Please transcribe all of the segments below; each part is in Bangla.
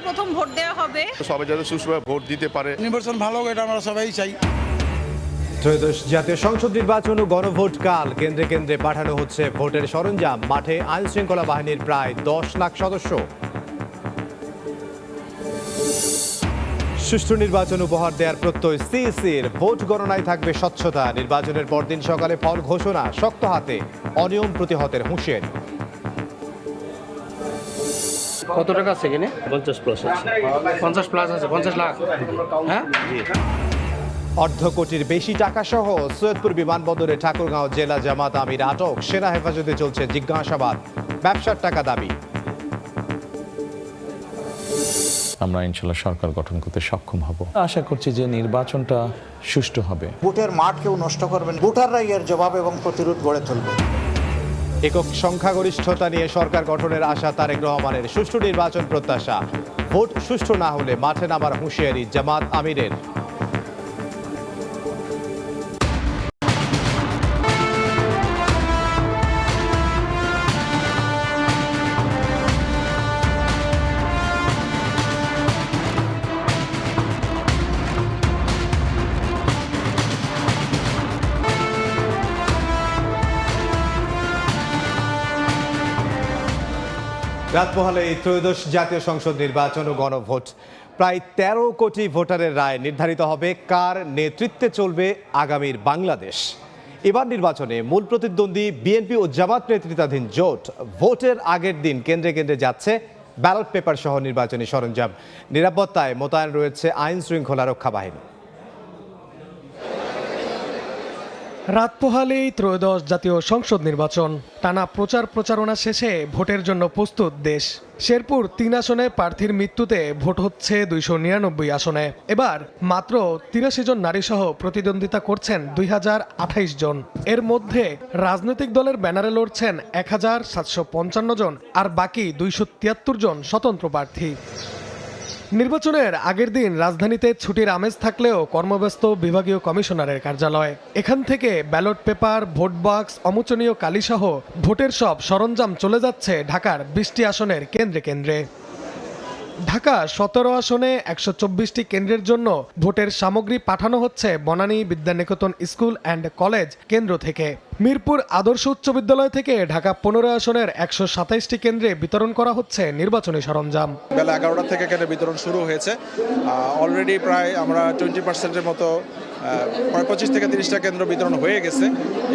প্রথম ভোট দেওয়া হবে। সবাই যাতে সুষ্ঠুভাবে ভোট দিতে পারে। নির্বাচন ভালো হোক, এটা আমরা সবাই চাই। ত্রয়োদশ জাতীয় সংসদ নির্বাচন ও গণভোট কাল, কেন্দ্রে কেন্দ্রে পাঠানো হচ্ছে ভোটের সরঞ্জাম, মাঠে আইন শৃঙ্খলা বাহিনীর প্রায় 10 লাখ সদস্য। সুষ্ঠু নির্বাচন উপহার দেওয়ার প্রত্যয় সিইসির, ভোট গণনায় থাকবে স্বচ্ছতা, নির্বাচনের পরদিন সকালে ফল ঘোষণা, শক্ত হাতে অনিয়ম প্রতিহতের হুঁশিয়ারি। কত টাকা আছে এখানে? 50 প্লাস আছে। 50 প্লাস আছে, 50 লাখ। হ্যাঁ, অর্ধ কোটির বেশি টাকা সহ সৈয়দপুর বিমানবন্দরে ঠাকুরগাঁও জেলা জামাত আমির আটক, সেনা হেফাজতে চলছে জিজ্ঞাসাবাদ, ব্যবসার টাকা দাবি। আমরা ইনশাল্লাহ সরকার গঠন করতে সক্ষম হব। আশা করছি যে নির্বাচনটা সুষ্ঠু হবে। ভোটের মাঠ কেউ নষ্ট করবেন, ভোটাররাই এর জবাব এবং প্রতিরোধ গড়ে তুলবে। একক সংখ্যাগরিষ্ঠতা নিয়ে সরকার গঠনের আশা তারেক রহমানের, সুষ্ঠু নির্বাচন প্রত্যাশা, ভোট সুষ্ঠু না হলে মাঠে নামার হুঁশিয়ারি জামাত আমিরের। রাত পোহালে এই ত্রয়োদশ জাতীয় সংসদ নির্বাচন ও গণভোট, প্রায় 13 কোটি ভোটারের রায় নির্ধারিত হবে কার নেতৃত্বে চলবে আগামীর বাংলাদেশ। এবার নির্বাচনে মূল প্রতিদ্বন্দ্বী বিএনপি ও জামাত নেতৃত্বাধীন জোট। ভোটের আগের দিন কেন্দ্রে কেন্দ্রে যাচ্ছে ব্যালট পেপার সহ নির্বাচনী সরঞ্জাম, নিরাপত্তায় মোতায়েন রয়েছে আইন শৃঙ্খলা রক্ষা বাহিনী। রাত পোহালেই ত্রয়োদশ জাতীয় সংসদ নির্বাচন, টানা প্রচারণা শেষে ভোটের জন্য প্রস্তুত দেশ। শেরপুর 3 আসনে প্রার্থীর মৃত্যুতে ভোট হচ্ছে 299 আসনে। এবার মাত্র 83 জন নারী সহ প্রতিদ্বন্দ্বিতা করছেন 2028 জন। এর মধ্যে রাজনৈতিক দলের ব্যানারে লড়ছেন 1755 জন, আর বাকি 273 জন স্বতন্ত্র প্রার্থী। নির্বাচনের আগের দিন রাজধানীতে ছুটির আমেজ থাকলেও কর্মব্যস্ত বিভাগীয় কমিশনারের কার্যালয়। এখান থেকে ব্যালট পেপার, ভোট বক্স, অমোচনীয় কালিসহ ভোটের সব সরঞ্জাম চলে যাচ্ছে ঢাকার 20টি আসনের কেন্দ্রে কেন্দ্রে। ঢাকা 17 আসনে 124টি কেন্দ্রের জন্য ভোটের সামগ্রী পাঠানো হচ্ছে Banani Vidyaniketan school and college কেন্দ্র থেকে। মিরপুর আদর্শ উচ্চ বিদ্যালয় থেকে ঢাকা 15 আসনের 127টি কেন্দ্রে বিতরণ করা হচ্ছে নির্বাচনী সরঞ্জাম। বেলা 11টা থেকে কেন্দ্র বিতরণ শুরু হয়েছে। অলরেডি প্রায় আমরা 20%-এর মতো, প্রায় 25 থেকে 30টা কেন্দ্র বিতরণ হয়ে গেছে।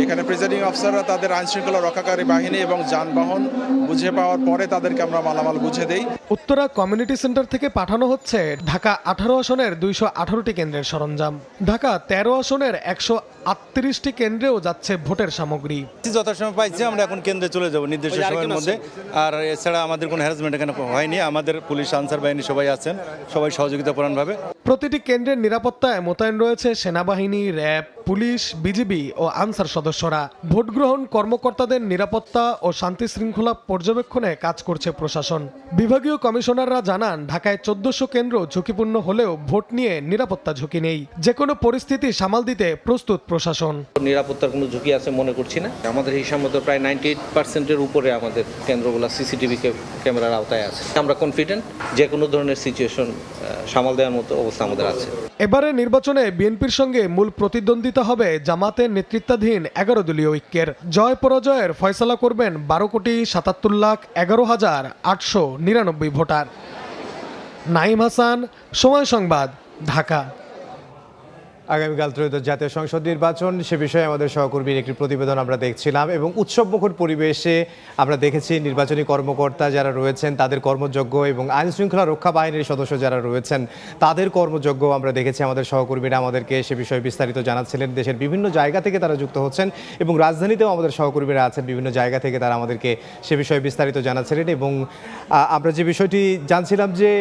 এখানে প্রিজাইডিং অফিসাররা তাদের আইন শৃঙ্খলা রক্ষাকারী বাহিনী এবং যানবাহন বুঝে পাওয়ার পরে তাদেরকে আমরা মালামাল বুঝে দেই। উত্তরা কমিউনিটি সেন্টার থেকে পাঠানো হচ্ছে ঢাকা 18 আসনের 218টি কেন্দ্রের সরঞ্জাম। ঢাকা 13 আসনের 138টি কেন্দ্রেও যাচ্ছে ভোটের সামগ্রী। যথাসময় পাইছি, আমরা এখন কেন্দ্রে চলে যাব নির্দিষ্ট সময়ের মধ্যে। আর এছাড়া আমাদের কোনো হ্যারাসমেন্ট এখানে হয়নি। আমাদের পুলিশ, আনসার বাহিনী সবাই আছেন, সবাই সহযোগিতাপূর্ণভাবে। প্রতিটি কেন্দ্রের নিরাপত্তায় মোতায়েন রয়েছে সেনাবাহিনী, র্যাব, পুলিশ, বিজিবি ও আনসার সদস্যরা। ভোট গ্রহণ কর্মকর্তাদের নিরাপত্তা ও শান্তি শৃঙ্খলা পর্যবেক্ষণে কাজ করছে প্রশাসন। বিভাগীয় কমিশনাররা জানান, ঢাকায় 1400 কেন্দ্র ঝুঁকিপূর্ণ হলেও ভোট নিয়ে নিরাপত্তা ঝুঁকি নেই। যে কোনো পরিস্থিতি সামাল দিতে প্রস্তুত প্রশাসন। নিরাপত্তার কোনো ঝুঁকি আছে মনে করছি না। আমাদের হিসাব মতো প্রায় 98%-এর উপরে আমাদের কেন্দ্রগুলো সিসিটিভি ক্যামেরার আওতায় আছে। আমরা কনফিডেন্ট যে কোনো ধরনের সিচুয়েশন সামাল দেওয়ার মতো অবস্থা আমাদের আছে। এবারে নির্বাচনে বিএনপির সঙ্গে মূল প্রতিদ্বন্দ্বিতা হবে জামাতের নেতৃত্বাধীন 11 দলীয় ঐক্যের। জয় পরাজয়ের ফয়সালা করবেন 12,77,899 ভোটার। নাইম হাসান, সময় সংবাদ, ঢাকা। আগামীকাল ত্রয়োদশ জাতীয় সংসদ নির্বাচন, সে বিষয়ে আমাদের সহকর্মীর একটি প্রতিবেদন আমরা দেখছিলাম এবং উৎসবমুখর পরিবেশে আমরা দেখেছি নির্বাচনী কর্মকর্তা যারা রয়েছেন তাদের কর্মযজ্ঞ এবং আইন শৃঙ্খলা রক্ষা বাহিনীর সদস্য যারা রয়েছেন তাদের কর্মযজ্ঞ আমরা দেখেছি। আমাদের সহকর্মীরা আমাদেরকে সে বিষয়ে বিস্তারিত জানাচ্ছিলেন। দেশের বিভিন্ন জায়গা থেকে তারা যুক্ত হচ্ছেন এবং রাজধানীতেও আমাদের সহকর্মীরা আছেন, বিভিন্ন জায়গা থেকে তারা আমাদেরকে সে বিষয়ে বিস্তারিত জানাচ্ছিলেন। এবং আমরা যে বিষয়টি জানছিলাম যে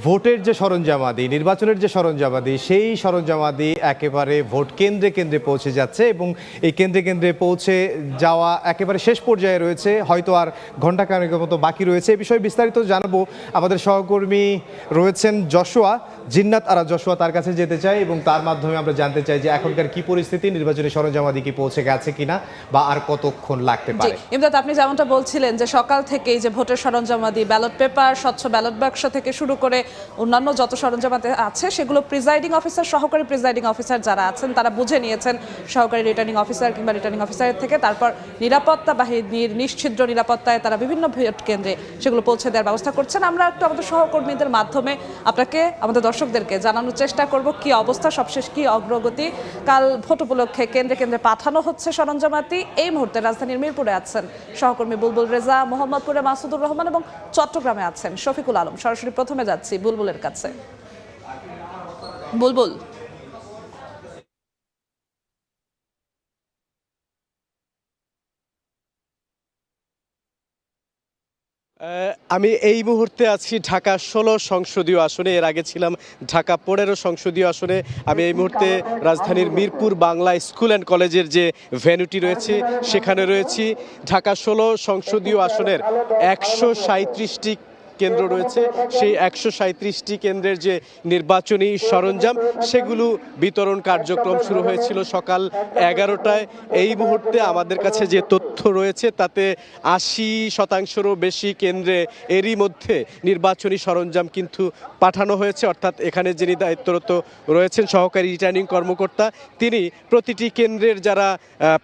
ভোটের যে সরঞ্জামাদি, নির্বাচনের যে সরঞ্জামাদি, সেই সরঞ্জামাদি একেবারে ভোট কেন্দ্রে কেন্দ্রে পৌঁছে যাচ্ছে এবং এই কেন্দ্রে কেন্দ্রে পৌঁছে যাওয়া একেবারে শেষ পর্যায়ে রয়েছে, হয়তো আর ঘণ্টাখানেকের মতো বাকি রয়েছে। এই বিষয়ে বিস্তারিত জানাবো, আমাদের সহকর্মী রয়েছেন যশোয়া। জিন্নাত আরা যশোয়া তার কাছে যেতে চাই এবং তার মাধ্যমে আমরা জানতে চাই যে এখনকার কি পরিস্থিতি, নির্বাচনী সরঞ্জামাদি কি পৌঁছে গেছে কিনা বা আর কতক্ষণ লাগতে জি পারে। ইমদাদ, আপনি যেমনটা বলছিলেন যে সকাল থেকেই যে ভোটের সরঞ্জামাদি, ব্যালট পেপার, স্বচ্ছ ব্যালট বাক্স থেকে শুরু করে অন্যান্য যত সরঞ্জামাদি আছে সেগুলো প্রিজাইডিং অফিসার, সহকারী প্রিজাইডিং অফিসার যারা আছেন তারা বুঝে নিয়েছেন সহকারী রিটার্নিং অফিসার কিংবা রিটার্নিং অফিসারের থেকে। তারপর নিরাপত্তা বাহিনীর নিশ্ছিদ্র নিরাপত্তায় তারা বিভিন্ন ভোট কেন্দ্রে সেগুলো পৌঁছে দেওয়ার ব্যবস্থা করছেন। আমরা একটু আমাদের সহকর্মীদের মাধ্যমে আপনাকে, আমাদের দর্শকদেরকে জানানোর চেষ্টা করব কি অবস্থা, সবশেষ কি অগ্রগতি। কাল ভোট উপলক্ষে কেন্দ্রে কেন্দ্রে পাঠানো হচ্ছে সরঞ্জামাদি। এই মুহূর্তে রাজধানীর মিরপুরে আছেন সহকর্মী বুলবুল রেজা, মোহাম্মদপুরে মাসুদুর রহমান এবং চট্টগ্রামে আছেন শফিকুল আলম। সরাসরি প্রথমে যাচ্ছি বুলবুলের কাছে। বুলবুল, আমি এই মুহূর্তে আছি ঢাকা ১৬ সংসদীয় আসনে, এর আগে ছিলাম ঢাকা ১৫ সংসদীয় আসনে। আমি এই মুহূর্তে রাজধানীর মিরপুর বাংলা স্কুল অ্যান্ড কলেজের যে ভেন্যুটি রয়েছে সেখানে রয়েছি। ঢাকা ১৬ সংসদীয় আসনের ১৩৭টি কেন্দ্র রয়েছে, সেই ১৩৭টি কেন্দ্রের যে নির্বাচনী সরঞ্জাম সেগুলো বিতরণ কার্যক্রম শুরু হয়েছিল সকাল ১১টায়। এই মুহূর্তে আমাদের কাছে যে তথ্য রয়েছে তাতে ৮০%-রও বেশি কেন্দ্রে এরই মধ্যে নির্বাচনী সরঞ্জাম কিন্তু পাঠানো হয়েছে। অর্থাৎ এখানে যিনি দায়িত্বরত রয়েছেন সহকারী রিটার্নিং কর্মকর্তা, তিনি প্রতিটি কেন্দ্রের যারা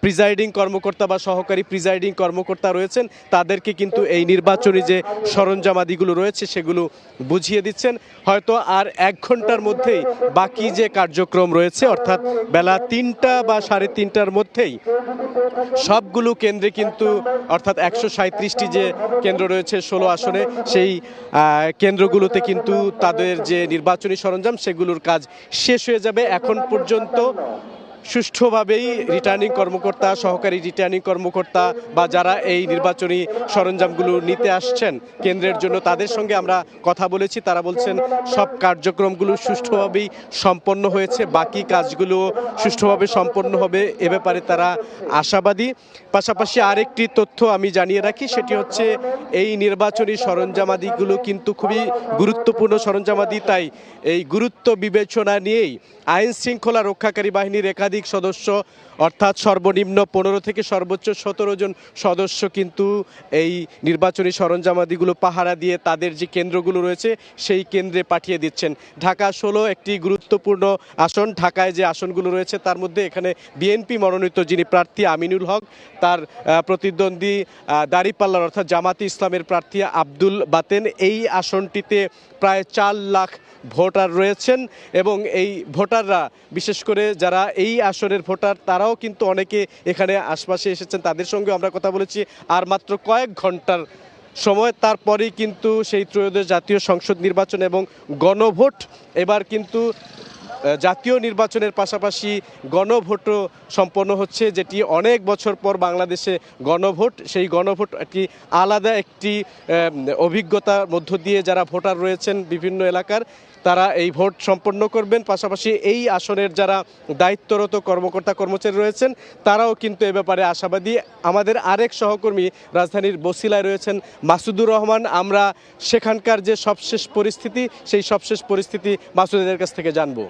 প্রিজাইডিং কর্মকর্তা বা সহকারী প্রিজাইডিং কর্মকর্তা রয়েছেন তাদেরকে কিন্তু এই নির্বাচনী যে সরঞ্জামাদি রয়েছে সেগুলো বুঝিয়ে দিচ্ছেন। হয়তো আর ১ ঘন্টার মধ্যেই বাকি যে কার্যক্রম রয়েছে অর্থাৎ বেলা ৩টা বা ৩:৩০টার মধ্যেই সবগুলো কেন্দ্রে কিন্তু অর্থাৎ ১৩৭টি যে কেন্দ্র রয়েছে ১৬ আসনে সেই কেন্দ্রগুলোতে কিন্তু তাদের যে নির্বাচনী সরঞ্জাম সেগুলোর কাজ শেষ হয়ে যাবে। এখন পর্যন্ত সুষ্ঠুভাবেই রিটার্নিং কর্মকর্তা, সহকারী রিটার্নিং কর্মকর্তা বা যারা এই নির্বাচনী সরঞ্জামগুলো নিতে আসছেন কেন্দ্রের জন্য তাদের সঙ্গে আমরা কথা বলেছি। তারা বলছেন সব কার্যক্রমগুলো সুষ্ঠুভাবেই সম্পন্ন হয়েছে, বাকি কাজগুলো সুষ্ঠুভাবে সম্পন্ন হবে এ ব্যাপারে তারা আশাবাদী। পাশাপাশি আরেকটি তথ্য আমি জানিয়ে রাখি, সেটি হচ্ছে এই নির্বাচনী সরঞ্জামাদিগুলো কিন্তু খুবই গুরুত্বপূর্ণ সরঞ্জামাদি। তাই এই গুরুত্ব বিবেচনা নিয়েই আইন শৃঙ্খলা রক্ষাকারী বাহিনীর একাধিক সদস্য অর্থাৎ সর্বনিম্ন ১৫ থেকে সর্বোচ্চ ১৭ জন সদস্য কিন্তু এই নির্বাচনী সরঞ্জামাদিগুলো পাহারা দিয়ে তাদের যে কেন্দ্রগুলো রয়েছে সেই কেন্দ্রে পাঠিয়ে দিচ্ছেন। ঢাকা ১৬ একটি গুরুত্বপূর্ণ আসন। ঢাকায় যে আসনগুলো রয়েছে তার মধ্যে এখানে বিএনপি মনোনীত যিনি প্রার্থী আমিনুল হক, তার প্রতিদ্বন্দ্বী দাঁড়িপাল্লার অর্থাৎ জামাতে ইসলামের প্রার্থী আব্দুল বাতেন, এই আসনটিতে প্রায় ৪ লাখ ভোটার রয়েছেন এবং এই ভোটাররা বিশেষ করে যারা এই আসনের ভোটার তারাও কিন্তু অনেকে এখানে আশপাশে এসেছেন, তাদের সঙ্গে আমরা কথা বলেছি। আর মাত্র কয়েক ঘন্টার সময় তারপরেই কিন্তু সেই ত্রয়োদশ জাতীয় সংসদ নির্বাচন এবং গণভোট, এবার কিন্তু জাতীয় নির্বাচনের পাশাপাশি গণভোটও সম্পন্ন হচ্ছে, যেটি অনেক বছর পর বাংলাদেশে গণভোট। সেই গণভোট একটি আলাদা একটি অভিজ্ঞতার মধ্য দিয়ে যারা ভোটার রয়েছেন বিভিন্ন এলাকার তারা এই ভোট সম্পন্ন করবেন। পাশাপাশি এই আসনের যারা দায়িত্বরত কর্মকর্তা কর্মচারী রয়েছেন তারাও কিন্তু এ ব্যাপারে আশাবাদী। আমাদের আরেক সহকর্মী রাজধানীর বসিলায় রয়েছেন মাসুদুর রহমান, আমরা সেখানকার যে সবশেষ পরিস্থিতি সেই সবশেষ পরিস্থিতি মাসুদের কাছ থেকে জানবো।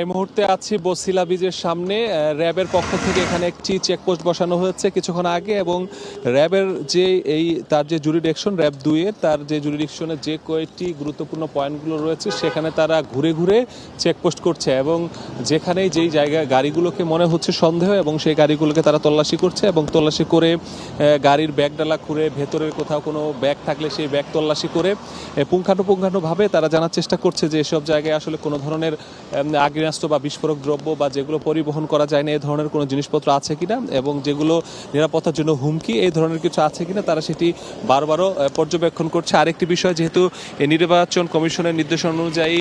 এই মুহূর্তে আছি বসিলা ব্রিজের সামনে। র্যাবের পক্ষ থেকে এখানে একটি চেকপোস্ট বসানো হয়েছে কিছুক্ষণ আগে এবং র্যাবের যে তার যে জুরিডিকশন র্যাব 2-এর তার যে জুরিডিকশনের যে কয়েকটি গুরুত্বপূর্ণ পয়েন্টগুলো রয়েছে সেখানে তারা ঘুরে ঘুরে চেকপোস্ট করছে এবং যেখানেই যেই জায়গায় গাড়িগুলোকে মনে হচ্ছে সন্দেহ এবং সেই গাড়িগুলোকে তারা তল্লাশি করছে এবং তল্লাশি করে গাড়ির ব্যাগ ডালা খুঁড়ে ভেতরের কোথাও কোনো ব্যাগ থাকলে সেই ব্যাগ তল্লাশি করে পুঙ্খানুপুঙ্খানুভাবে তারা জানার চেষ্টা করছে যে এসব জায়গায় আসলে কোনো ধরনের আগ্নেয়াস্ত্র বা বিস্ফোরক দ্রব্য বা যেগুলো পরিবহন করা যায় না এই ধরনের কোনো জিনিসপত্র আছে কিনা এবং যেগুলো নিরাপত্তার জন্য হুমকি এই ধরনের কিছু আছে কিনা তারা সেটি বারবারও পর্যবেক্ষণ করছে। আরেকটি বিষয়, যেহেতু নির্বাচন কমিশনের নির্দেশনা অনুযায়ী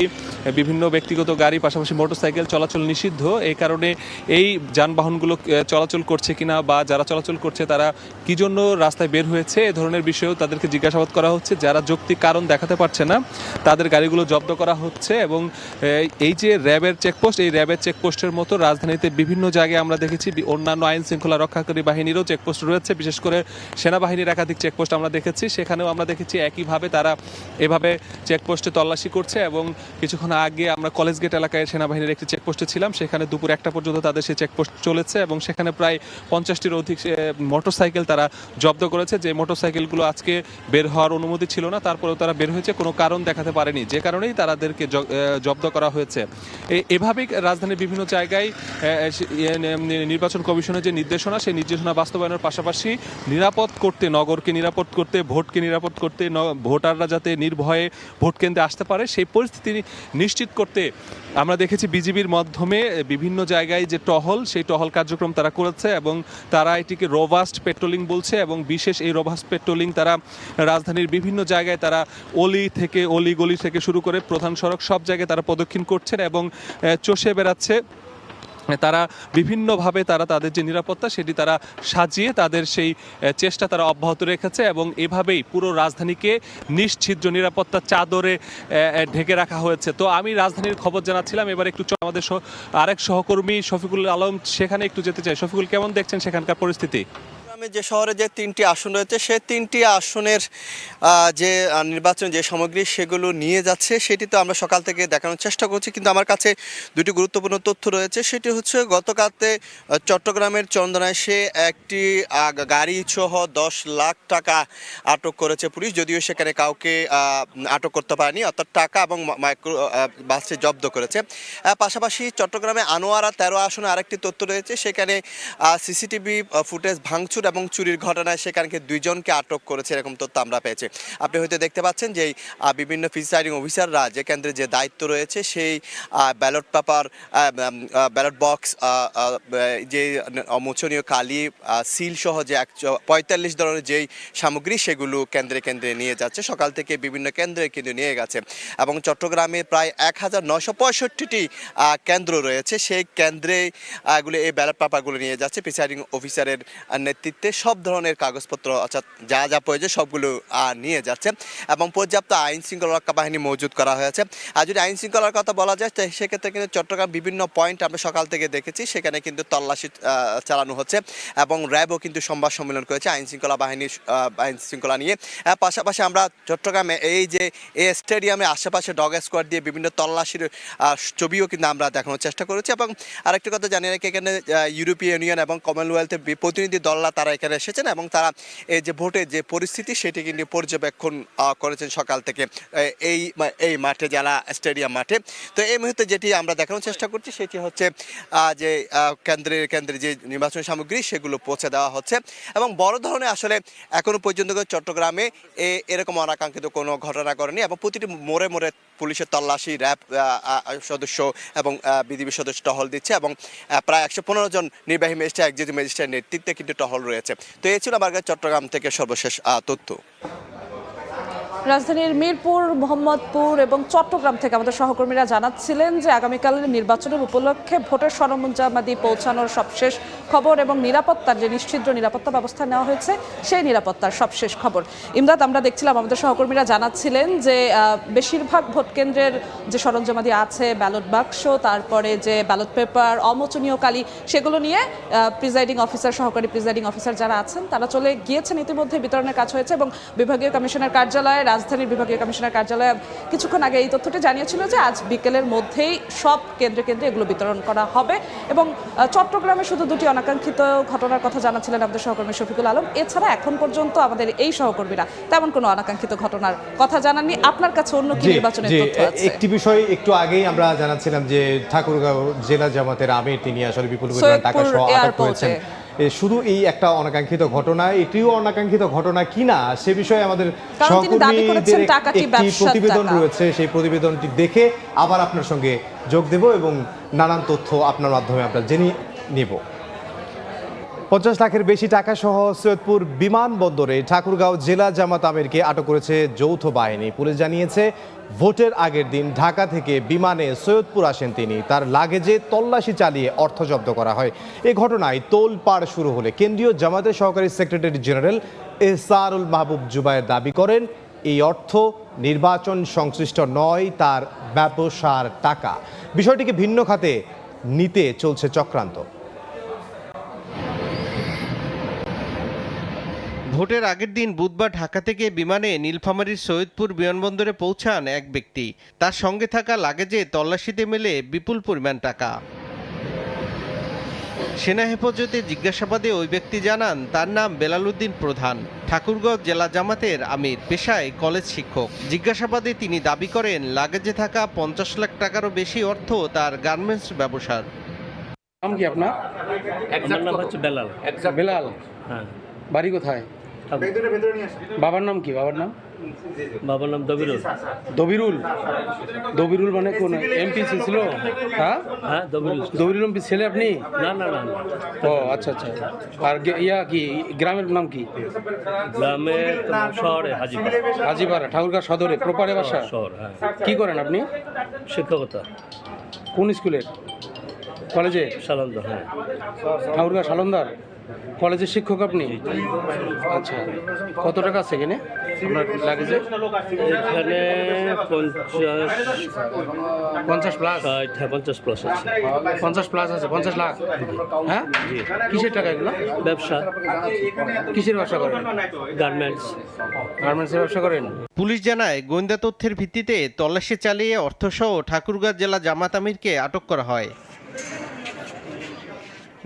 বিভিন্ন ব্যক্তিগত গাড়ি পাশাপাশি মোটরসাইকেল চলাচল নিষিদ্ধ, এই কারণে এই যানবাহনগুলো চলাচল করছে কিনা বা যারা চলাচল করছে তারা কি জন্য রাস্তায় বের হয়েছে এ ধরনের বিষয়েও তাদেরকে জিজ্ঞাসাবাদ করা হচ্ছে। যারা যৌক্তিক কারণ দেখাতে পারছে না তাদের গাড়িগুলো জব্দ করা হচ্ছে এবং এই যে র্যাবের চেকপোস্ট, এই র্যাবের চেকপোস্টের মতো রাজধানীতে বিভিন্ন জায়গায় আমরা দেখেছি অন্যান্য আইন শৃঙ্খলা রক্ষাকারী বাহিনীরও চেকপোস্ট রয়েছে, বিশেষ করে সেনাবাহিনীর একাধিক চেকপোস্ট আমরা দেখেছি। সেখানেও আমরা দেখেছি একইভাবে তারা এভাবে চেকপোস্টে তল্লাশি করছে। এবং কিছুক্ষণ আগে আমরা কলেজ গেট এলাকায় সেনাবাহিনীর একটি চেকপোস্টে ছিলাম, সেখানে দুপুর 1টা পর্যন্ত তাদের সেই চেকপোস্ট চলেছে এবং সেখানে প্রায় 50টির অধিক মোটরসাইকেল তারা জব্দ করেছে। যে মোটরসাইকেলগুলো আজকে বের হওয়ার অনুমতি ছিল না, তারপরেও তারা বের হয়েছে, কোনো কারণ দেখাতে পারেনি, যে কারণেই তাদেরকে জব্দ করা হয়েছে। এভাবেই রাজধানীর বিভিন্ন জায়গায় নির্বাচন কমিশনের যে নির্দেশনা, সেই নির্দেশনা বাস্তবায়নের পাশাপাশি নিরাপদ করতে, নগরকে নিরাপদ করতে, ভোটকে নিরাপদ করতে, ভোটাররা যাতে নির্ভয়ে ভোট কেন্দ্রে আসতে পারে সেই পরিস্থিতি নিশ্চিত করতে আমরা দেখেছি বিজিবির মাধ্যমে বিভিন্ন জায়গায় যে টহল, সেই টহল কার্যক্রম তারা করেছে এবং তারা এটিকে রোবাস্ট পেট্রোলিং বলছে। এবং বিশেষ এই রোবাস্ট পেট্রোলিং তারা রাজধানীর বিভিন্ন জায়গায় তারা অলিগলি থেকে শুরু করে প্রধান সড়ক সব জায়গায় তারা প্রদক্ষিণ করছেন এবং চষে বেড়াচ্ছে। তারা বিভিন্নভাবে তাদের যে নিরাপত্তা সেটি তারা সাজিয়ে তাদের সেই চেষ্টা তারা অব্যাহত রেখেছে এবং এভাবেই পুরো রাজধানীকে নিশ্ছিদ্র নিরাপত্তার চাদরে ঢেকে রাখা হয়েছে। তো আমি রাজধানীর খবর জানাচ্ছিলাম, এবার একটু আমাদের আরেক সহকর্মী শফিকুল আলম সেখানে একটু যেতে চাই। শফিকুল, কেমন দেখছেন সেখানকার পরিস্থিতি? যে শহরে যে 3টি আসন রয়েছে, সেই 3টি আসনের যে নির্বাচন যে সামগ্রী সেগুলো নিয়ে যাচ্ছে সেটি তো আমরা সকাল থেকে দেখানোর চেষ্টা করছি, কিন্তু আমার কাছে দুটি গুরুত্বপূর্ণ তথ্য রয়েছে। সেটি হচ্ছে গতকালতে চট্টগ্রামের চন্দনায় সে একটি গাড়ি সহ 10 লাখ টাকা আটক করেছে পুলিশ, যদিও সেখানে কাউকে আটক করতে পারেনি, অর্থাৎ টাকা এবং মাইক্রো বাসে জব্দ করেছে। পাশাপাশি চট্টগ্রামে আনোয়ারা 13 আসনে আরেকটি তথ্য রয়েছে, সেখানে সিসিটিভি ফুটেজ ভাঙচুর এবং চুরির ঘটনায় সেখানকে 2 জনকে আটক করেছে, এরকম তথ্য আমরা পেয়েছি। আপনি হয়তো দেখতে পাচ্ছেন যে বিভিন্ন প্রিসাইডিং অফিসাররা যে কেন্দ্রে যে দায়িত্ব রয়েছে সেই ব্যালট পেপার, ব্যালট বক্স, যে মোচনীয় কালি, সিল সহ যে 45 ধরনের যেই সামগ্রী সেগুলো কেন্দ্রে কেন্দ্রে নিয়ে যাচ্ছে, সকাল থেকে বিভিন্ন কেন্দ্রে কিন্তু নিয়ে গেছে। এবং চট্টগ্রামে প্রায় 1965টি কেন্দ্র রয়েছে, সেই কেন্দ্রে এগুলো এই ব্যালট পেপারগুলো নিয়ে যাচ্ছে প্রিসাইডিং অফিসারের নেতৃত্বে। সব ধরনের কাগজপত্র অর্থাৎ যা যা প্রয়োজন সবগুলো নিয়ে যাচ্ছে এবং পর্যাপ্ত আইন শৃঙ্খলা রক্ষা বাহিনী মজুদ করা হয়েছে। আর যদি আইন শৃঙ্খলার কথা বলা যায় সেক্ষেত্রে কিন্তু চট্টগ্রাম বিভিন্ন পয়েন্ট আমরা সকাল থেকে দেখেছি, সেখানে কিন্তু তল্লাশি চালানো হচ্ছে এবং র্যাবও কিন্তু সংবাদ সম্মেলন করেছে আইন শৃঙ্খলা বাহিনীর আইন শৃঙ্খলা নিয়ে। পাশাপাশি আমরা চট্টগ্রামে এই যে এই স্টেডিয়ামের আশেপাশে ডগ স্কোয়াড দিয়ে বিভিন্ন তল্লাশির ছবিও কিন্তু আমরা দেখানোর চেষ্টা করেছি। এবং আরেকটি কথা জানিয়ে রাখি, এখানে ইউরোপীয় ইউনিয়ন এবং কমনওয়েলথের প্রতিনিধি দলরা তারা এখানে এসেছেন এবং তারা এই যে ভোটের যে পরিস্থিতি সেটি কিন্তু পর্যবেক্ষণ করেছেন সকাল থেকে এই মাঠে, যারা স্টেডিয়াম মাঠে। তো এই মুহূর্তে যেটি আমরা দেখানোর চেষ্টা করছি সেটি হচ্ছে যে কেন্দ্রে যে নির্বাচন সামগ্রী সেগুলো পৌঁছে দেওয়া হচ্ছে এবং বড় ধরনের আসলে এখনো পর্যন্ত চট্টগ্রামে এরকম অনাকাঙ্ক্ষিত কোনো ঘটনা করেনি এবং প্রতিটি মোড়ে মোড়ে পুলিশের তল্লাশি, র্যাব সদস্য এবং বিজিবি সদস্য টহল দিচ্ছে এবং প্রায় 115 জন নির্বাহী ম্যাজিস্ট্রেট, এক্সিকিউটিভ ম্যাজিস্ট্রেট নেতৃত্বে কিন্তু টহল রয়েছে। তো এই ছিল আমার চট্টগ্রাম থেকে সর্বশেষ তথ্য। রাজধানীর মিরপুর, মোহাম্মদপুর এবং চট্টগ্রাম থেকে আমাদের সহকর্মীরা জানাচ্ছিলেন যে আগামীকালের নির্বাচনের উপলক্ষে ভোটের সরঞ্জামাদি পৌঁছানোর সবশেষ খবর এবং নিরাপত্তার যে নিশ্চিদ্র নিরাপত্তা ব্যবস্থা নেওয়া হয়েছে সেই নিরাপত্তার সবশেষ খবর। ইমদাদ, আমরা দেখছিলাম আমাদের সহকর্মীরা জানাচ্ছিলেন যে বেশিরভাগ ভোট কেন্দ্রের যে সরঞ্জামাদি আছে, ব্যালট বাক্স, তারপরে যে ব্যালট পেপার, অমোচনীয় কালি, সেগুলো নিয়ে প্রিজাইডিং অফিসার, সহকারী প্রিজাইডিং অফিসার যারা আছেন তারা চলে গিয়েছেন, ইতিমধ্যে বিতরণের কাজ হয়েছে এবং বিভাগীয় কমিশনার কার্যালয়ে, রাজধানীর বিভাগীয় কমিশনার কার্যালয়ে কিছুক্ষণ আগে এই তথ্যটি জানিয়েছিল যে আজ বিকেলের মধ্যেই সব কেন্দ্রে কেন্দ্রে এগুলো বিতরণ করা হবে। এবং চট্টগ্রামে শুধু 2টি অনাকাঙ্ক্ষিত ঘটনার কথা জানাচ্ছিলেন আমাদের সহকর্মী শফিকুল আলম। এছাড়া এখন পর্যন্ত আমাদের এই সহকর্মীরা তেমন কোনো অনাকাঙ্ক্ষিত ঘটনার কথা জানাননি। আপনার কাছে অন্য কি নির্বাচনের তথ্য আছে? একটি বিষয় একটু আগেই আমরা জানাচ্ছিলাম যে ঠাকুরগাঁও জেলা জামাতের আমির তিনি আসলে বিপুল পরিমাণ টাকা সহ আটক হয়েছেন। শুধু এই একটা অনাকাঙ্ক্ষিত ঘটনা, এটিও অনাকাঙ্ক্ষিত ঘটনা কিনা সে বিষয়ে আমাদের সহকর্মীদের একটি প্রতিবেদন রয়েছে, সেই প্রতিবেদনটি দেখে আবার আপনার সঙ্গে যোগ দেব এবং নানান তথ্য আপনার মাধ্যমে আমরা জেনে নেব। 50 লাখের বেশি টাকা সহ সৈয়দপুর বিমানবন্দরে ঠাকুরগাঁও জেলা জামাত আমিরকে আটক করেছে যৌথ বাহিনী। পুলিশ জানিয়েছে ভোটের আগের দিন ঢাকা থেকে বিমানে সৈয়দপুর আসেন তিনি। তার লাগেজে তল্লাশি চালিয়ে অর্থ জব্দ করা হয়। এই ঘটনায় তোলপাড় শুরু হলে কেন্দ্রীয় জামাতের সহকারী সেক্রেটারি জেনারেল এহসানুল মাহবুব জুবায়ের দাবি করেন এই অর্থ নির্বাচন সংশ্লিষ্ট নয়, তার ব্যবসার টাকা। বিষয়টিকে ভিন্ন খাতে নিতে চলছে চক্রান্ত। ভোটের আগের দিন বুধবার ঢাকা থেকে বিমানে নীলফামারীর সৈয়দপুর বিমানবন্দরে পৌঁছান এক ব্যক্তি। তার সঙ্গে থাকা লাগেজে তল্লাশিতে মেলে বিপুল পরিমাণ টাকা। সেনা হেফাজতে জিজ্ঞাসাবাদে ওই ব্যক্তি জানান তার নাম বেলাল উদ্দিন প্রধান, ঠাকুরগাঁও জেলা জামাতের আমির, পেশায় কলেজ শিক্ষক। জিজ্ঞাসাবাদে তিনি দাবি করেন লাগেজে থাকা 50 লাখ টাকারও বেশি অর্থ তার গার্মেন্টস ব্যবসার। নাম কি আপনার? নাম হচ্ছে বেলাল। বেলাল, হ্যাঁ। বাড়ি কোথায়? বাবার নাম কি? বাবার নাম দবিরুল। দবিরুল? দবিরুল মানে কোন এমপি ছিল? হ্যাঁ হ্যাঁ, দবিরুল এমপি ছেলে আপনি? না না না। ও আচ্ছা আচ্ছা। আর ইয়া কি গ্রামের নাম কি? গ্রামে শহরে হাজিপাড়া, ঠাকুরগাঁও সদরে, প্রপারে বাসা? শহর, হ্যাঁ। কি করেন আপনি? শিক্ষকতা। কোন স্কুলের? কলেজে? সালন্দা, হ্যাঁ। ঠাকুরগাঁও সালন্দার কলেজের শিক্ষক আপনি? আচ্ছা, কত টাকা আছে এখানে আপনার লাগেজে? এখানে 50 প্লাস? 50 প্লাস আছে। 50 প্লাস আছে? 50 লাখ? হ্যাঁ, কিসের টাকা এগুলো? ব্যবসা। কিসের ব্যবসা করেন? গার্মেন্টস। গার্মেন্টসের ব্যবসা করেন? পুলিশ জানায় গোয়েন্দা তথ্যের ভিত্তিতে তল্লাশি চালিয়ে অর্থসহ ঠাকুরগাঁও জেলা জামাত আমিরকে আটক করা হয়।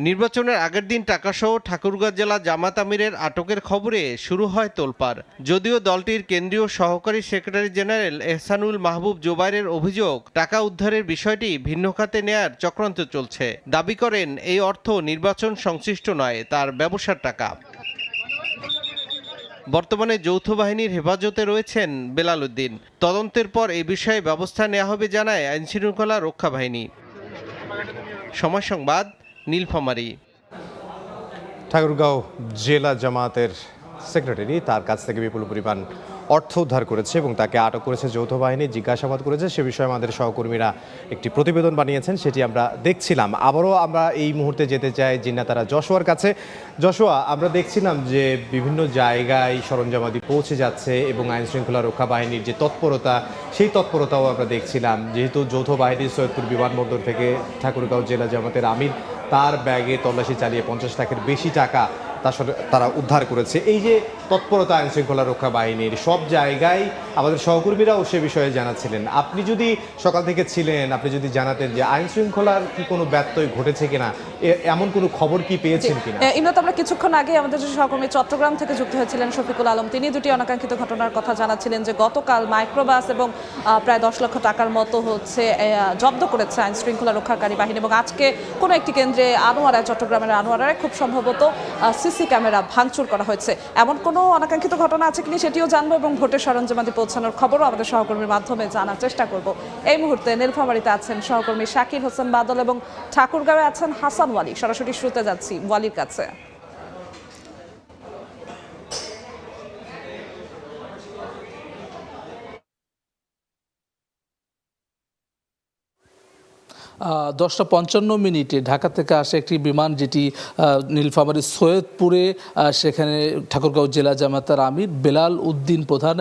নির্বাচনের আগের দিন টাকাসহ ঠাকুরগাঁও জেলা জামাত আমিরের আটকের খবরে শুরু হয় তোলপাড়। যদিও দলটির কেন্দ্রীয় সহকারী সেক্রেটারি জেনারেল এহসানুল মাহবুব জোবাইরের অভিযোগ, টাকা উদ্ধারের বিষয়টি ভিন্ন খাতে নেয়ার চক্রান্ত চলছে। দাবি করেন এই অর্থ নির্বাচন সংশ্লিষ্ট নয়, তার ব্যবসার টাকা। বর্তমানে যৌথ বাহিনীর হেফাজতে রয়েছেন বেলাল উদ্দিন। তদন্তের পর এই বিষয়ে ব্যবস্থা নেওয়া হবে জানায় আইনশৃঙ্খলা রক্ষা বাহিনী। সময় সংবাদ, নীলফামারী। ঠাকুরগাঁও জেলা জামাতের সেক্রেটারি, তার কাছ থেকে বিপুল পরিমাণ অর্থ উদ্ধার করেছে এবং তাকে আটক করেছে যৌথ বাহিনী, জিজ্ঞাসাবাদ করেছে। সে বিষয়ে আমাদের সহকর্মীরা একটি প্রতিবেদন বানিয়েছেন, সেটি আমরা দেখছিলাম। আবারও আমরা এই মুহূর্তে যেতে চাই জিন্নাতারা যশোয়ার কাছে। যশোয়া, আমরা দেখছিলাম যে বিভিন্ন জায়গায় সরঞ্জামাদি পৌঁছে যাচ্ছে এবং আইনশৃঙ্খলা রক্ষা বাহিনীর যে তৎপরতা, সেই তৎপরতাও আমরা দেখছিলাম। যেহেতু যৌথ বাহিনীর সৈয়দপুর বিমানবন্দর থেকে ঠাকুরগাঁও জেলা জামাতের আমির, তার ব্যাগে তল্লাশি চালিয়ে 50 লাখের বেশি টাকা তারা উদ্ধার করেছে। এই যে তৎপরতা আইনশৃঙ্খলা রক্ষা বাহিনীর, সব জায়গায় আমাদের সহকর্মীরাও সে বিষয়ে জানাচ্ছিলেন। আপনি যদি সকাল থেকে ছিলেন, আপনি যদি জানাতেন যে আইনশৃঙ্খলার কি কোনো ব্যত্যয় ঘটেছে কিনা, এমন কোনো খবর কি পেয়েছেন কিনা? ইমরাত, আমরা কিছুক্ষণ আগে আমাদের যে সহকর্মী চট্টগ্রাম থেকে যুক্ত হয়েছিলেন শফিকুল আলম, তিনি দুটি অনাকাঙ্ক্ষিত ঘটনার কথা জানাচ্ছিলেন যে গতকাল মাইক্রোবাস এবং প্রায় 10 লক্ষ টাকার মতো জব্দ করেছে আইনশৃঙ্খলা রক্ষাকারী বাহিনী, এবং আজকে কোনো একটি কেন্দ্রে আনোয়ারায়, চট্টগ্রামের আনোয়ারায় খুব সম্ভবত সিসি ক্যামেরা ভাঙচুর করা হয়েছে। এমন কোনো অনাকাঙ্ক্ষিত ঘটনা আছে কিনা সেটিও জানবো এবং ভোটের সরঞ্জামাদি পৌঁছানোর খবরও আমাদের সহকর্মীর মাধ্যমে জানার চেষ্টা করব। এই মুহূর্তে নীলফামারীতে আছেন সহকর্মী শাকির হোসেন বাদল এবং ঠাকুরগাঁওয়ে আছেন হাসান ওয়ালি। সরাসরি শুরুতে যাচ্ছি ওয়ালির কাছে। দশটা 55 ঢাকা থেকে আসে একটি বিমান, যেটি নীলফামারীর সৈয়দপুরে, সেখানে ঠাকুরগাঁও জেলা জামাতের আমির বেলাল উদ্দিন প্রধান,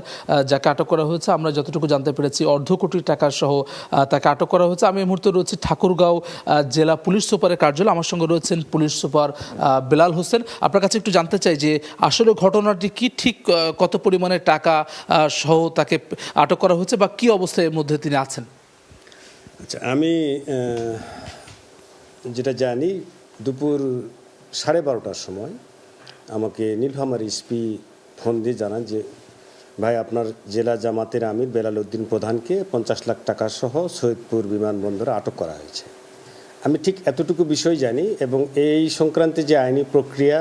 যাকে আটক করা হয়েছে। আমরা যতটুকু জানতে পেরেছি 1.5 কোটি টাকা সহ তাকে আটক করা হয়েছে। আমি এই মুহূর্তে রয়েছে ঠাকুরগাঁও জেলা পুলিশ সুপারের কার্যালয়। আমার সঙ্গে রয়েছেন পুলিশ সুপার বেলাল হোসেন। আপনার কাছে একটু জানতে চাই যে আসলে ঘটনাটি কি, ঠিক কত পরিমাণে টাকা সহ তাকে আটক করা হয়েছে বা কি অবস্থায় এর মধ্যে তিনি আছেন? আচ্ছা, আমি যেটা জানি, দুপুর 12:30টার সময় আমাকে নীলফামারী এসপি ফোন দিয়ে জানান যে ভাই, আপনার জেলা জামাতের আমির বেলাল উদ্দিন প্রধানকে 50 লাখ টাকা সহ সৈয়দপুর বিমানবন্দরে আটক করা হয়েছে। আমি ঠিক এতটুকু বিষয় জানি এবং এই সংক্রান্তে যে আইনি প্রক্রিয়া,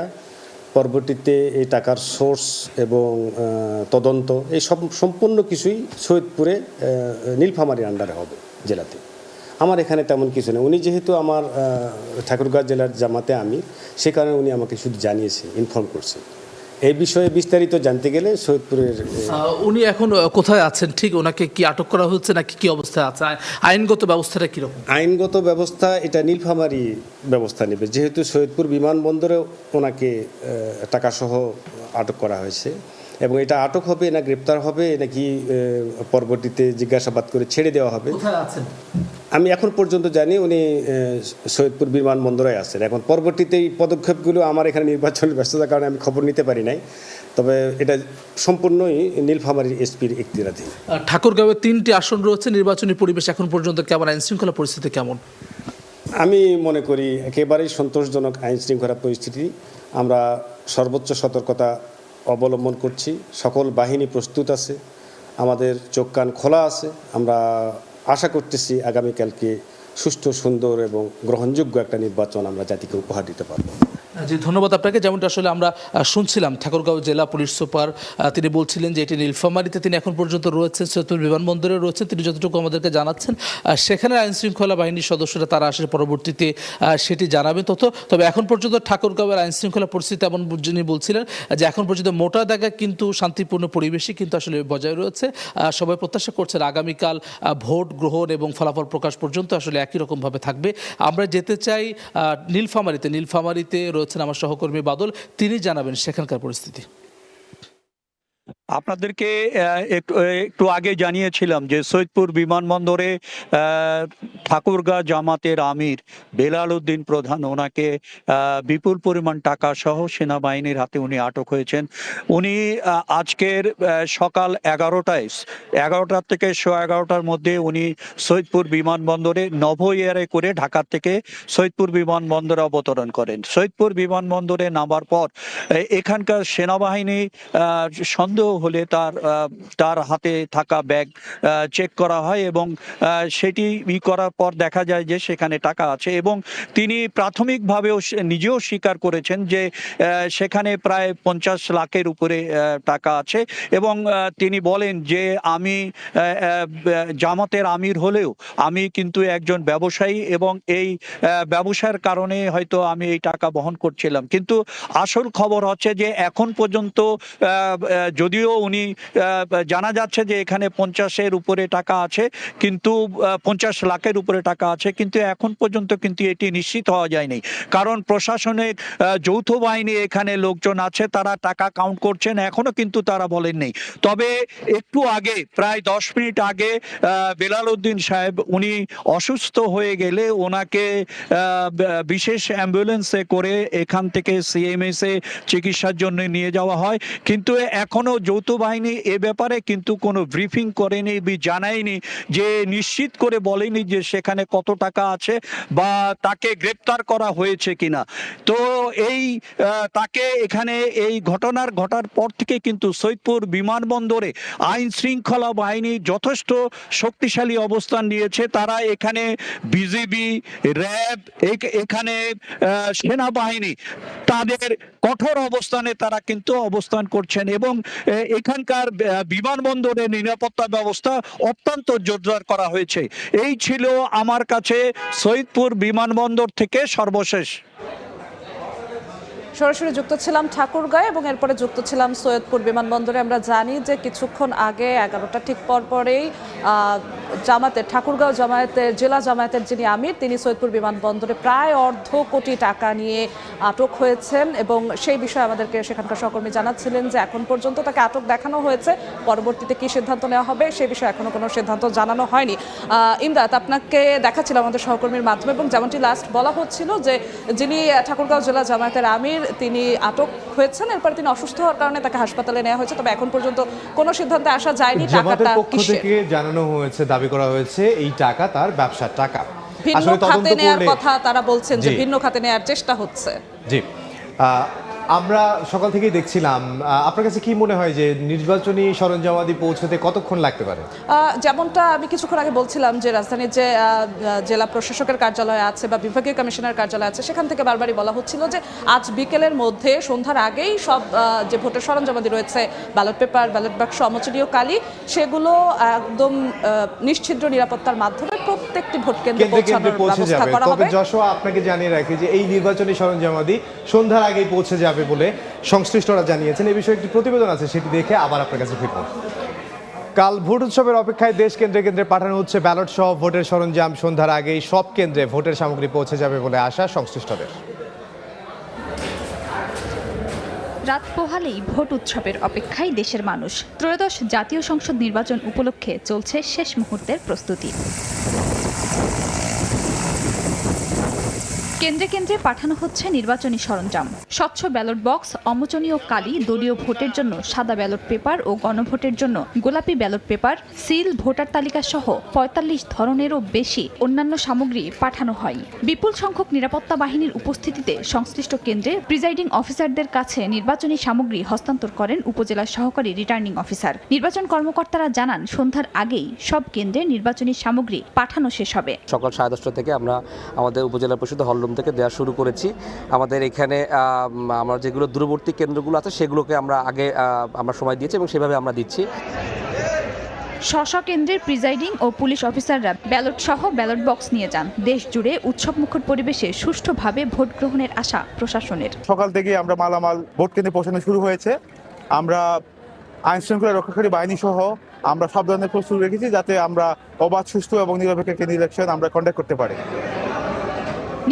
পরবর্তীতে এই টাকার সোর্স এবং তদন্ত, এই সম্পূর্ণ কিছুই সৈয়দপুরে নীলফামারীর আন্ডারে হবে জেলাতে। আমার এখানে তেমন কিছু নেই। উনি যেহেতু আমার ঠাকুরগাঁও জেলার জামাতে আমির, সে কারণে উনি আমাকে শুধু জানিয়েছেন, ইনফর্ম করছেন। এই বিষয়ে বিস্তারিত জানতে গেলে সৈয়দপুরের উনি এখন কোথায় আছেন, ঠিক ওনাকে কি আটক করা হচ্ছে নাকি কি অবস্থায় আছে, আইনগত ব্যবস্থাটা কীরকম? আইনগত ব্যবস্থা এটা নীলফামারী ব্যবস্থা নেবে, যেহেতু সৈয়দপুর বিমানবন্দরে ওনাকে টাকাসহ আটক করা হয়েছে এবং এটা আটক হবে না গ্রেপ্তার হবে নাকি পরবর্তীতে জিজ্ঞাসাবাদ করে ছেড়ে দেওয়া হবে। কোথায় আছেন? আমি এখন পর্যন্ত জানি উনি সৈয়দপুর বিমানবন্দরে আছেন। এখন পরবর্তীতে এই পদক্ষেপগুলো আমার এখানে নির্বাচনের ব্যস্ততার কারণে আমি খবর নিতে পারি নাই, তবে এটা সম্পূর্ণই নীলফামারীর এসপির এখতিয়ারাধীন। ঠাকুরগাঁওয়ে 3টি আসন রয়েছে, নির্বাচনী পরিবেশ এখন পর্যন্ত কেমন, আইন শৃঙ্খলা পরিস্থিতি কেমন? আমি মনে করি একেবারেই সন্তোষজনক আইন শৃঙ্খলা পরিস্থিতি। আমরা সর্বোচ্চ সতর্কতা অবলম্বন করছি, সকল বাহিনী প্রস্তুত আছে, আমাদের চোখ কান খোলা আছে। আমরা আশা করতেছি আগামীকালকে সুষ্ঠু, সুন্দর এবং গ্রহণযোগ্য একটা নির্বাচন আমরা জাতিকে উপহার দিতে পারব। জি, ধন্যবাদ আপনাকে। যেমনটা আসলে আমরা শুনছিলাম ঠাকুরগাঁও জেলা পুলিশ সুপার তিনি বলছিলেন যে এটি নীলফামারীতে তিনি এখন পর্যন্ত রয়েছেন, সৈয়দপুর বিমানবন্দরে রয়েছেন। তিনি যতটুকু আমাদেরকে জানাচ্ছেন সেখানে আইন শৃঙ্খলা বাহিনীর সদস্যরা তারা আসলে পরবর্তীতে সেটি জানাবেন। তবে এখন পর্যন্ত ঠাকুরগাঁওয়ের আইন শৃঙ্খলা পরিস্থিতি এমন যিনি বলছিলেন যে এখন পর্যন্ত মোটা দাগা কিন্তু শান্তিপূর্ণ পরিবেশই কিন্তু আসলে বজায় রয়েছে। সবাই প্রত্যাশা করছেন আগামীকাল ভোট গ্রহণ এবং ফলাফল প্রকাশ পর্যন্ত আসলে একই রকমভাবে থাকবে। আমরা যেতে চাই নীলফামারীতে রয়েছেন আমার সহকর্মী বাদল, তিনি জানাবেন সেখানকার পরিস্থিতি। আপনাদেরকে একটু আগে জানিয়েছিলাম যে সৈয়দপুর বিমানবন্দরে ঠাকুরগাঁ জামাতের আমির বেলাল উদ্দিন প্রধান, ওনাকে বিপুল পরিমাণ টাকা সহ সেনাবাহিনীর হাতে উনি আটক হয়েছেন। উনি আজকের সকাল 11টা থেকে 11:15টার মধ্যে উনি সৈয়দপুর বিমানবন্দরে নভো এয়ারে করে ঢাকা থেকে সৈয়দপুর বিমানবন্দরে অবতরণ করেন। সৈয়দপুর বিমানবন্দরে নামার পর এখানকার সেনাবাহিনী সন্দেহ হলে তার হাতে থাকা ব্যাগ চেক করা হয় এবং সেটি করার পর দেখা যায় যে সেখানে টাকা আছে এবং তিনি প্রাথমিকভাবেও নিজেও স্বীকার করেছেন যে সেখানে প্রায় 50 লাখের উপরে টাকা আছে এবং তিনি বলেন যে আমি জামাতের আমির হলেও আমি কিন্তু একজন ব্যবসায়ী এবং এই ব্যবসার কারণে হয়তো আমি এই টাকা বহন করছিলাম। কিন্তু আসল খবর হচ্ছে যে এখন পর্যন্ত যদিও উনি জানা যাচ্ছে যে এখানে 50-এর উপরে টাকা আছে, কিন্তু 50 লাখের উপরে টাকা আছে, কিন্তু এখন পর্যন্ত কিন্তু এটি নিশ্চিত হওয়া যায়নি। কারণ প্রশাসনের যৌথ বাহিনী এখানে লোকজন আছে, তারা টাকা কাউন্ট করছেন, এখনো কিন্তু তারা বলেননি। তবে একটু আগে প্রায় 10 মিনিট আগে বেলাল উদ্দিন সাহেব উনি অসুস্থ হয়ে গেলে ওনাকে বিশেষ অ্যাম্বুলেন্সে করে এখান থেকে সিএমএস এ চিকিৎসার জন্য নিয়ে যাওয়া হয়। কিন্তু এখনো যৌথ বাহিনী এ ব্যাপারে কিন্তু কোনো ব্রিফিং করেনি, জানায়নি, যে নিশ্চিত করে বলেনি যে সেখানে কত টাকা আছে বা তাকে গ্রেপ্তার করা হয়েছে কিনা। তো তাকে এখানে এই ঘটার পর থেকে কিন্তু সৈয়দপুর বিমানবন্দরে আইন শৃঙ্খলা বাহিনী যথেষ্ট শক্তিশালী অবস্থান নিয়েছে। তারা এখানে বিজিবি, র্যাব, এখানে সেনাবাহিনী তাদের কঠোর অবস্থানে তারা কিন্তু অবস্থান করছেন এবং এখানকার বিমানবন্দরের নিরাপত্তা ব্যবস্থা অত্যন্ত জোরদার করা হয়েছে। এই ছিল আমার কাছে সৈয়দপুর বিমানবন্দর থেকে সর্বশেষ। সরাসরি যুক্ত ছিলাম ঠাকুরগাঁও এবং এরপরে যুক্ত ছিলাম সৈয়দপুর বিমানবন্দরে। আমরা জানি যে কিছুক্ষণ আগে 11টা ঠিক পরেই ঠাকুরগাঁও জামায়াতের জেলা জামায়াতের যিনি আমির তিনি সৈয়দপুর বিমানবন্দরে প্রায় $1.5 কোটি টাকা নিয়ে আটক হয়েছেন এবং সেই বিষয়ে আমাদেরকে সেখানকার সহকর্মী জানাচ্ছিলেন যে এখন পর্যন্ত তাকে আটক দেখানো হয়েছে, পরবর্তীতে কি সিদ্ধান্ত নেওয়া হবে সে বিষয়ে এখনো কোনো সিদ্ধান্ত জানানো হয়নি। ইমদাদ, আপনাকে দেখাচ্ছিলাম আমাদের সহকর্মীর মাধ্যমে এবং যেমনটি লাস্ট বলা হচ্ছিল যে যিনি ঠাকুরগাঁও জেলা জামায়াতের আমির তিনি আটক হয়েছেন, এরপর তিনি অসুস্থ হওয়ার কারণে তাকে হাসপাতালে নেওয়া হয়েছে। তবে এখন পর্যন্ত কোনো সিদ্ধান্তে আসা যায়নি। জামাতের পক্ষ থেকে জানানো হয়েছে, দাবি করা হয়েছে এই টাকা তার ব্যবসার টাকা। ভিন্ন খাতে নেওয়ার কথা তারা বলছেন যে ভিন্ন খাতে নেওয়ার চেষ্টা হচ্ছে। জি, আমরা সকাল থেকেই দেখছিলাম। আপনার কাছে কি মনে হয় যে নির্বাচনী সরঞ্জামাদি পৌঁছতে কতক্ষণ লাগতে পারে? যেমনটা আমি কিছুক্ষণ আগে বলছিলাম যে রাজধানীর যে জেলা প্রশাসকের কার্যালয় আছে বা বিভাগীয় কমিশনার কার্যালয় আছে সেখান থেকে বারবারই বলা হচ্ছিল যে আজ বিকেলের মধ্যে সন্ধ্যার আগেই সব যে ভোটের সরঞ্জামাদি রয়েছে, ব্যালট পেপার, ব্যালট বাক্স, অমোচনীয় কালি, সেগুলো একদম নিশ্ছিদ্র নিরাপত্তার মাধ্যমে প্রত্যেকটি ভোট কেন্দ্রে পৌঁছানোর ব্যবস্থা করা হবে। তবে যশোয়া আপনাকে জানিয়ে রাখি যে এই নির্বাচনী সরঞ্জামাদি সন্ধ্যার আগেই পৌঁছে যাবে বলে সংশ্লিষ্টরা জানিয়েছেন। এই বিষয়ে একটি প্রতিবেদন আছে, সেটি দেখে আবার আপনার কাছে ফিরব। কাল ভোট উৎসবের অপেক্ষায় দেশ কেন্দ্রে কেন্দ্রে পাঠানো হচ্ছে ব্যালট সহ ভোটের সরঞ্জাম। সন্ধ্যার আগেই সব কেন্দ্রে ভোটের সামগ্রী পৌঁছে যাবে বলে আশা সংশ্লিষ্টদের। রাত পোহালেই ভোট উৎসবের অপেক্ষায় দেশের মানুষ। ত্রয়োদশ জাতীয় সংসদ নির্বাচন উপলক্ষে চলছে শেষ মুহূর্তের প্রস্তুতি। কেন্দ্রে কেন্দ্রে পাঠানো হচ্ছে নির্বাচনী সরঞ্জাম। স্বচ্ছ ব্যালট বক্স, অমোচনীয় কালি, দলীয় ভোটের জন্য সাদা ব্যালট পেপার ও গণভোটের জন্য গোলাপি ব্যালট পেপার, সিল, ভোটার তালিকা সহ ৪৫ ধরনেরও বেশি অন্যান্য সামগ্রী পাঠানো হয়। বিপুল সংখ্যক নিরাপত্তা বাহিনীর উপস্থিতিতে সংশ্লিষ্ট কেন্দ্রে প্রিজাইডিং অফিসারদের কাছে নির্বাচনী সামগ্রী হস্তান্তর করেন উপজেলা সহকারী রিটার্নিং অফিসার। নির্বাচন কর্মকর্তারা জানান, সন্ধ্যার আগেই সব কেন্দ্রে নির্বাচনী সামগ্রী পাঠানো শেষ হবে। সকাল 10:30 থেকে আমরা আমাদের উপজেলা পরিষদ হলরুম থেকে দেওয়া শুরু করেছি। আমাদের এখানে আমরা যেগুলো দূরবর্তী কেন্দ্রগুলো আছে সেগুলোকে আমরা আগে আমরা সময় দিয়েছি এবং সেভাবে আমরা দিচ্ছি। স্ব কেন্দ্রের প্রিজাইডিং ও পুলিশ অফিসাররা ব্যালট সহ ব্যালট বক্স নিয়ে যান। দেশ জুড়ে উৎসবমুখর পরিবেশে সুষ্ঠুভাবে ভোট গ্রহণের আশা প্রশাসনের। সকাল থেকে আমরা মালামাল ভোট কেন্দ্রে পৌঁছানো শুরু হয়েছে। আমরা আইন শৃঙ্খলা রক্ষাকারী বাহিনী সহ আমরা সব ধরনের প্রস্তুতি রেখেছি যাতে আমরা অবাধ, সুষ্ঠু এবং নিরপেক্ষ একটি ইলেকশন আমরা কন্ডাক্ট করতে পারি।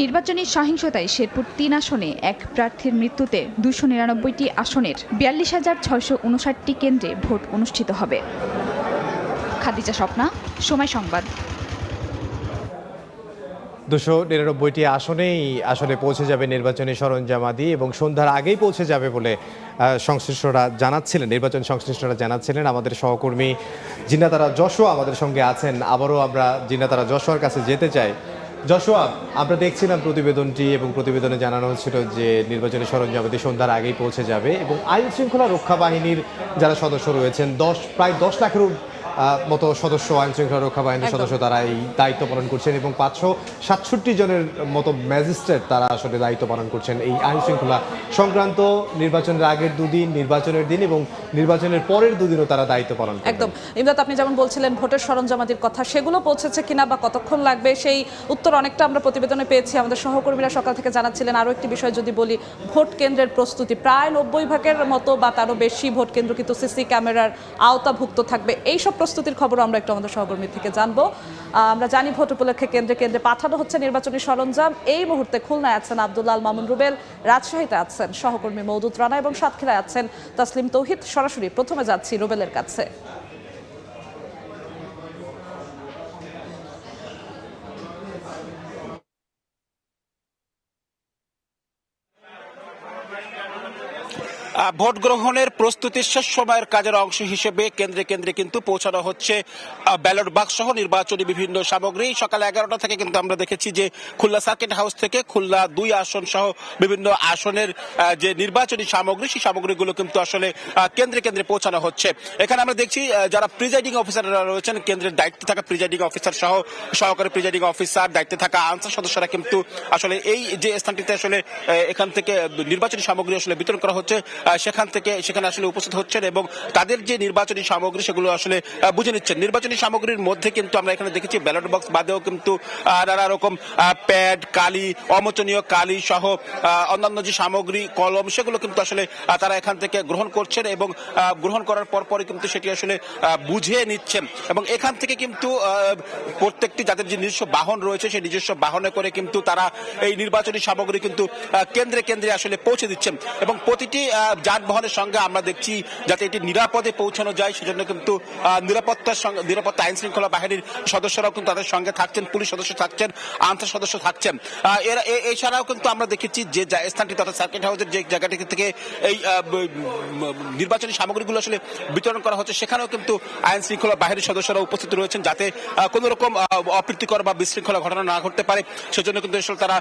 নির্বাচনী সহিংসতায় শেরপুর ৩ আসনে এক প্রার্থীর মৃত্যুতে ২৯৯টি আসনের ৪২,৬৫৯টি কেন্দ্রে ভোট অনুষ্ঠিত হবে। খাদিজা স্বপ্না, সময় সংবাদ। ২৯৯টি আসনেই আসলে পৌঁছে যাবে নির্বাচনী সরঞ্জামাদি এবং সন্ধ্যার আগেই পৌঁছে যাবে বলে সংশ্লিষ্টরা জানাচ্ছিলেন, নির্বাচন সংশ্লিষ্টরা জানাচ্ছিলেন। আমাদের সহকর্মী জিন্নাতারা যশোয়া আমাদের সঙ্গে আছেন। আবারও আমরা জিন্নাতারা যশোয়ার কাছে যেতে চাই। যশোয়া, আমরা দেখছিলাম প্রতিবেদনটি এবং প্রতিবেদনে জানানো হচ্ছিল যে নির্বাচনী সরঞ্জামাদি সন্ধ্যার আগেই পৌঁছে যাবে এবং আইন শৃঙ্খলা রক্ষা বাহিনীর যারা সদস্য রয়েছেন প্রায় 10 লাখেরও মতো সদস্য, আইন শৃঙ্খলা রক্ষা বাহিনীর সদস্য, তারা এই দায়িত্ব পালন করছেন এবং 567 জনের মতো ম্যাজিস্ট্রেট তারা আসলে দায়িত্ব পালন করছেন এই আইন শৃঙ্খলা সংক্রান্ত। নির্বাচনের আগের দুদিন, নির্বাচনের দিন এবং নির্বাচনের পরের দুদিনও তারা দায়িত্ব পালন করবেন। একদম ইমদাদ, আপনি যেমন বলছিলেন ভোটের সরঞ্জামাদির কথা, সেগুলো পৌঁছেছে কিনা বা কতক্ষণ লাগবে সেই উত্তর অনেকটা আমরা প্রতিবেদনে পেয়েছি। আমাদের সহকর্মীরা সকাল থেকে জানাচ্ছিলেন। আরও একটি বিষয় যদি বলি, ভোট কেন্দ্রের প্রস্তুতি প্রায় 90% মতো বা তারও বেশি ভোট কেন্দ্র কিন্তু সিসি ক্যামেরার আওতাভুক্ত থাকবে। এইসব প্রস্তুতির খবর আমরা একটু আমাদের সহকর্মী থেকে জানবো। আমরা জানি ভোট উপলক্ষে কেন্দ্রে কেন্দ্রে পাঠানো হচ্ছে নির্বাচনী সরঞ্জাম। এই মুহূর্তে খুলনায় আছেন আব্দুল্লাহ আল মামুন রুবেল, রাজশাহীতে আছেন সহকর্মী মওদুদ রানা এবং সাতক্ষীরায় আছেন তাসলিম তৌহিদ। সরাসরি প্রথমে যাচ্ছি রুবেলের কাছে। ভোট গ্রহণের প্রস্তুতির শেষ সময়ের কাজের অংশ হিসেবে কেন্দ্রে কেন্দ্রে কিন্তু পৌঁছানো হচ্ছে ব্যালট বাক্স সহ নির্বাচনী বিভিন্ন সামগ্রী। সকাল 11টা থেকে কিন্তু আমরা দেখেছি যে খুলনা সার্কিট হাউস থেকে খুলনা 2 আসন সহ বিভিন্ন আসনের যে নির্বাচনী সামগ্রী, সেই সামগ্রীগুলো কিন্তু আসলে কেন্দ্রে কেন্দ্রে পৌঁছানো হচ্ছে। এখানে আমরা দেখছি যারা প্রিজাইডিং অফিসাররা রয়েছেন, কেন্দ্রের দায়িত্বে থাকা প্রিজাইডিং অফিসার সহ সহকারী প্রিজাইডিং অফিসার, দায়িত্বে থাকা আনসার সদস্যরা কিন্তু আসলে এই যে স্থানটিতে আসলে এখান থেকে নির্বাচনী সামগ্রী আসলে বিতরণ করা হচ্ছে সেখানে আসলে উপস্থিত হচ্ছেন এবং তাদের যে নির্বাচনী সামগ্রী সেগুলো আসলে বুঝে নিচ্ছেন। নির্বাচনী সামগ্রীর মধ্যে কিন্তু আমরা এখানে দেখেছি ব্যালট বক্স বাদেও কিন্তু নানা রকম প্যাড, কালি, অমোচনীয় কালি সহ অন্যান্য যে সামগ্রী, কলম, সেগুলো কিন্তু আসলে তারা এখান থেকে গ্রহণ করছেন এবং গ্রহণ করার পরপরই কিন্তু সেটি আসলে বুঝে নিচ্ছেন এবং এখান থেকে কিন্তু প্রত্যেকটি যাদের যে নিজস্ব বাহন রয়েছে সেই নিজস্ব বাহনে করে কিন্তু তারা এই নির্বাচনী সামগ্রী কিন্তু কেন্দ্রে কেন্দ্রে আসলে পৌঁছে দিচ্ছেন এবং প্রতিটি যানবাহনের সঙ্গে আমরা দেখছি যাতে এটি নিরাপদে পৌঁছানো যায় সেজন্য কিন্তু নিরাপত্তা আইন শৃঙ্খলা বাহিনীর সদস্যরাও কিন্তু তাদের সঙ্গে থাকছেন, পুলিশ সদস্য থাকছেন, আনসার সদস্য থাকছেন। এছাড়াও কিন্তু আমরা দেখেছি যে স্থানটি তথা সার্কিট হাউসের যে জায়গাটি থেকে এই নির্বাচনী সামগ্রীগুলো আসলে বিতরণ করা হচ্ছে সেখানেও কিন্তু আইন শৃঙ্খলা বাহিনীর সদস্যরা উপস্থিত রয়েছেন যাতে কোনো রকম অপ্রীতিকর বা বিশৃঙ্খলা ঘটনা না ঘটতে পারে সেজন্য কিন্তু আসলে তারা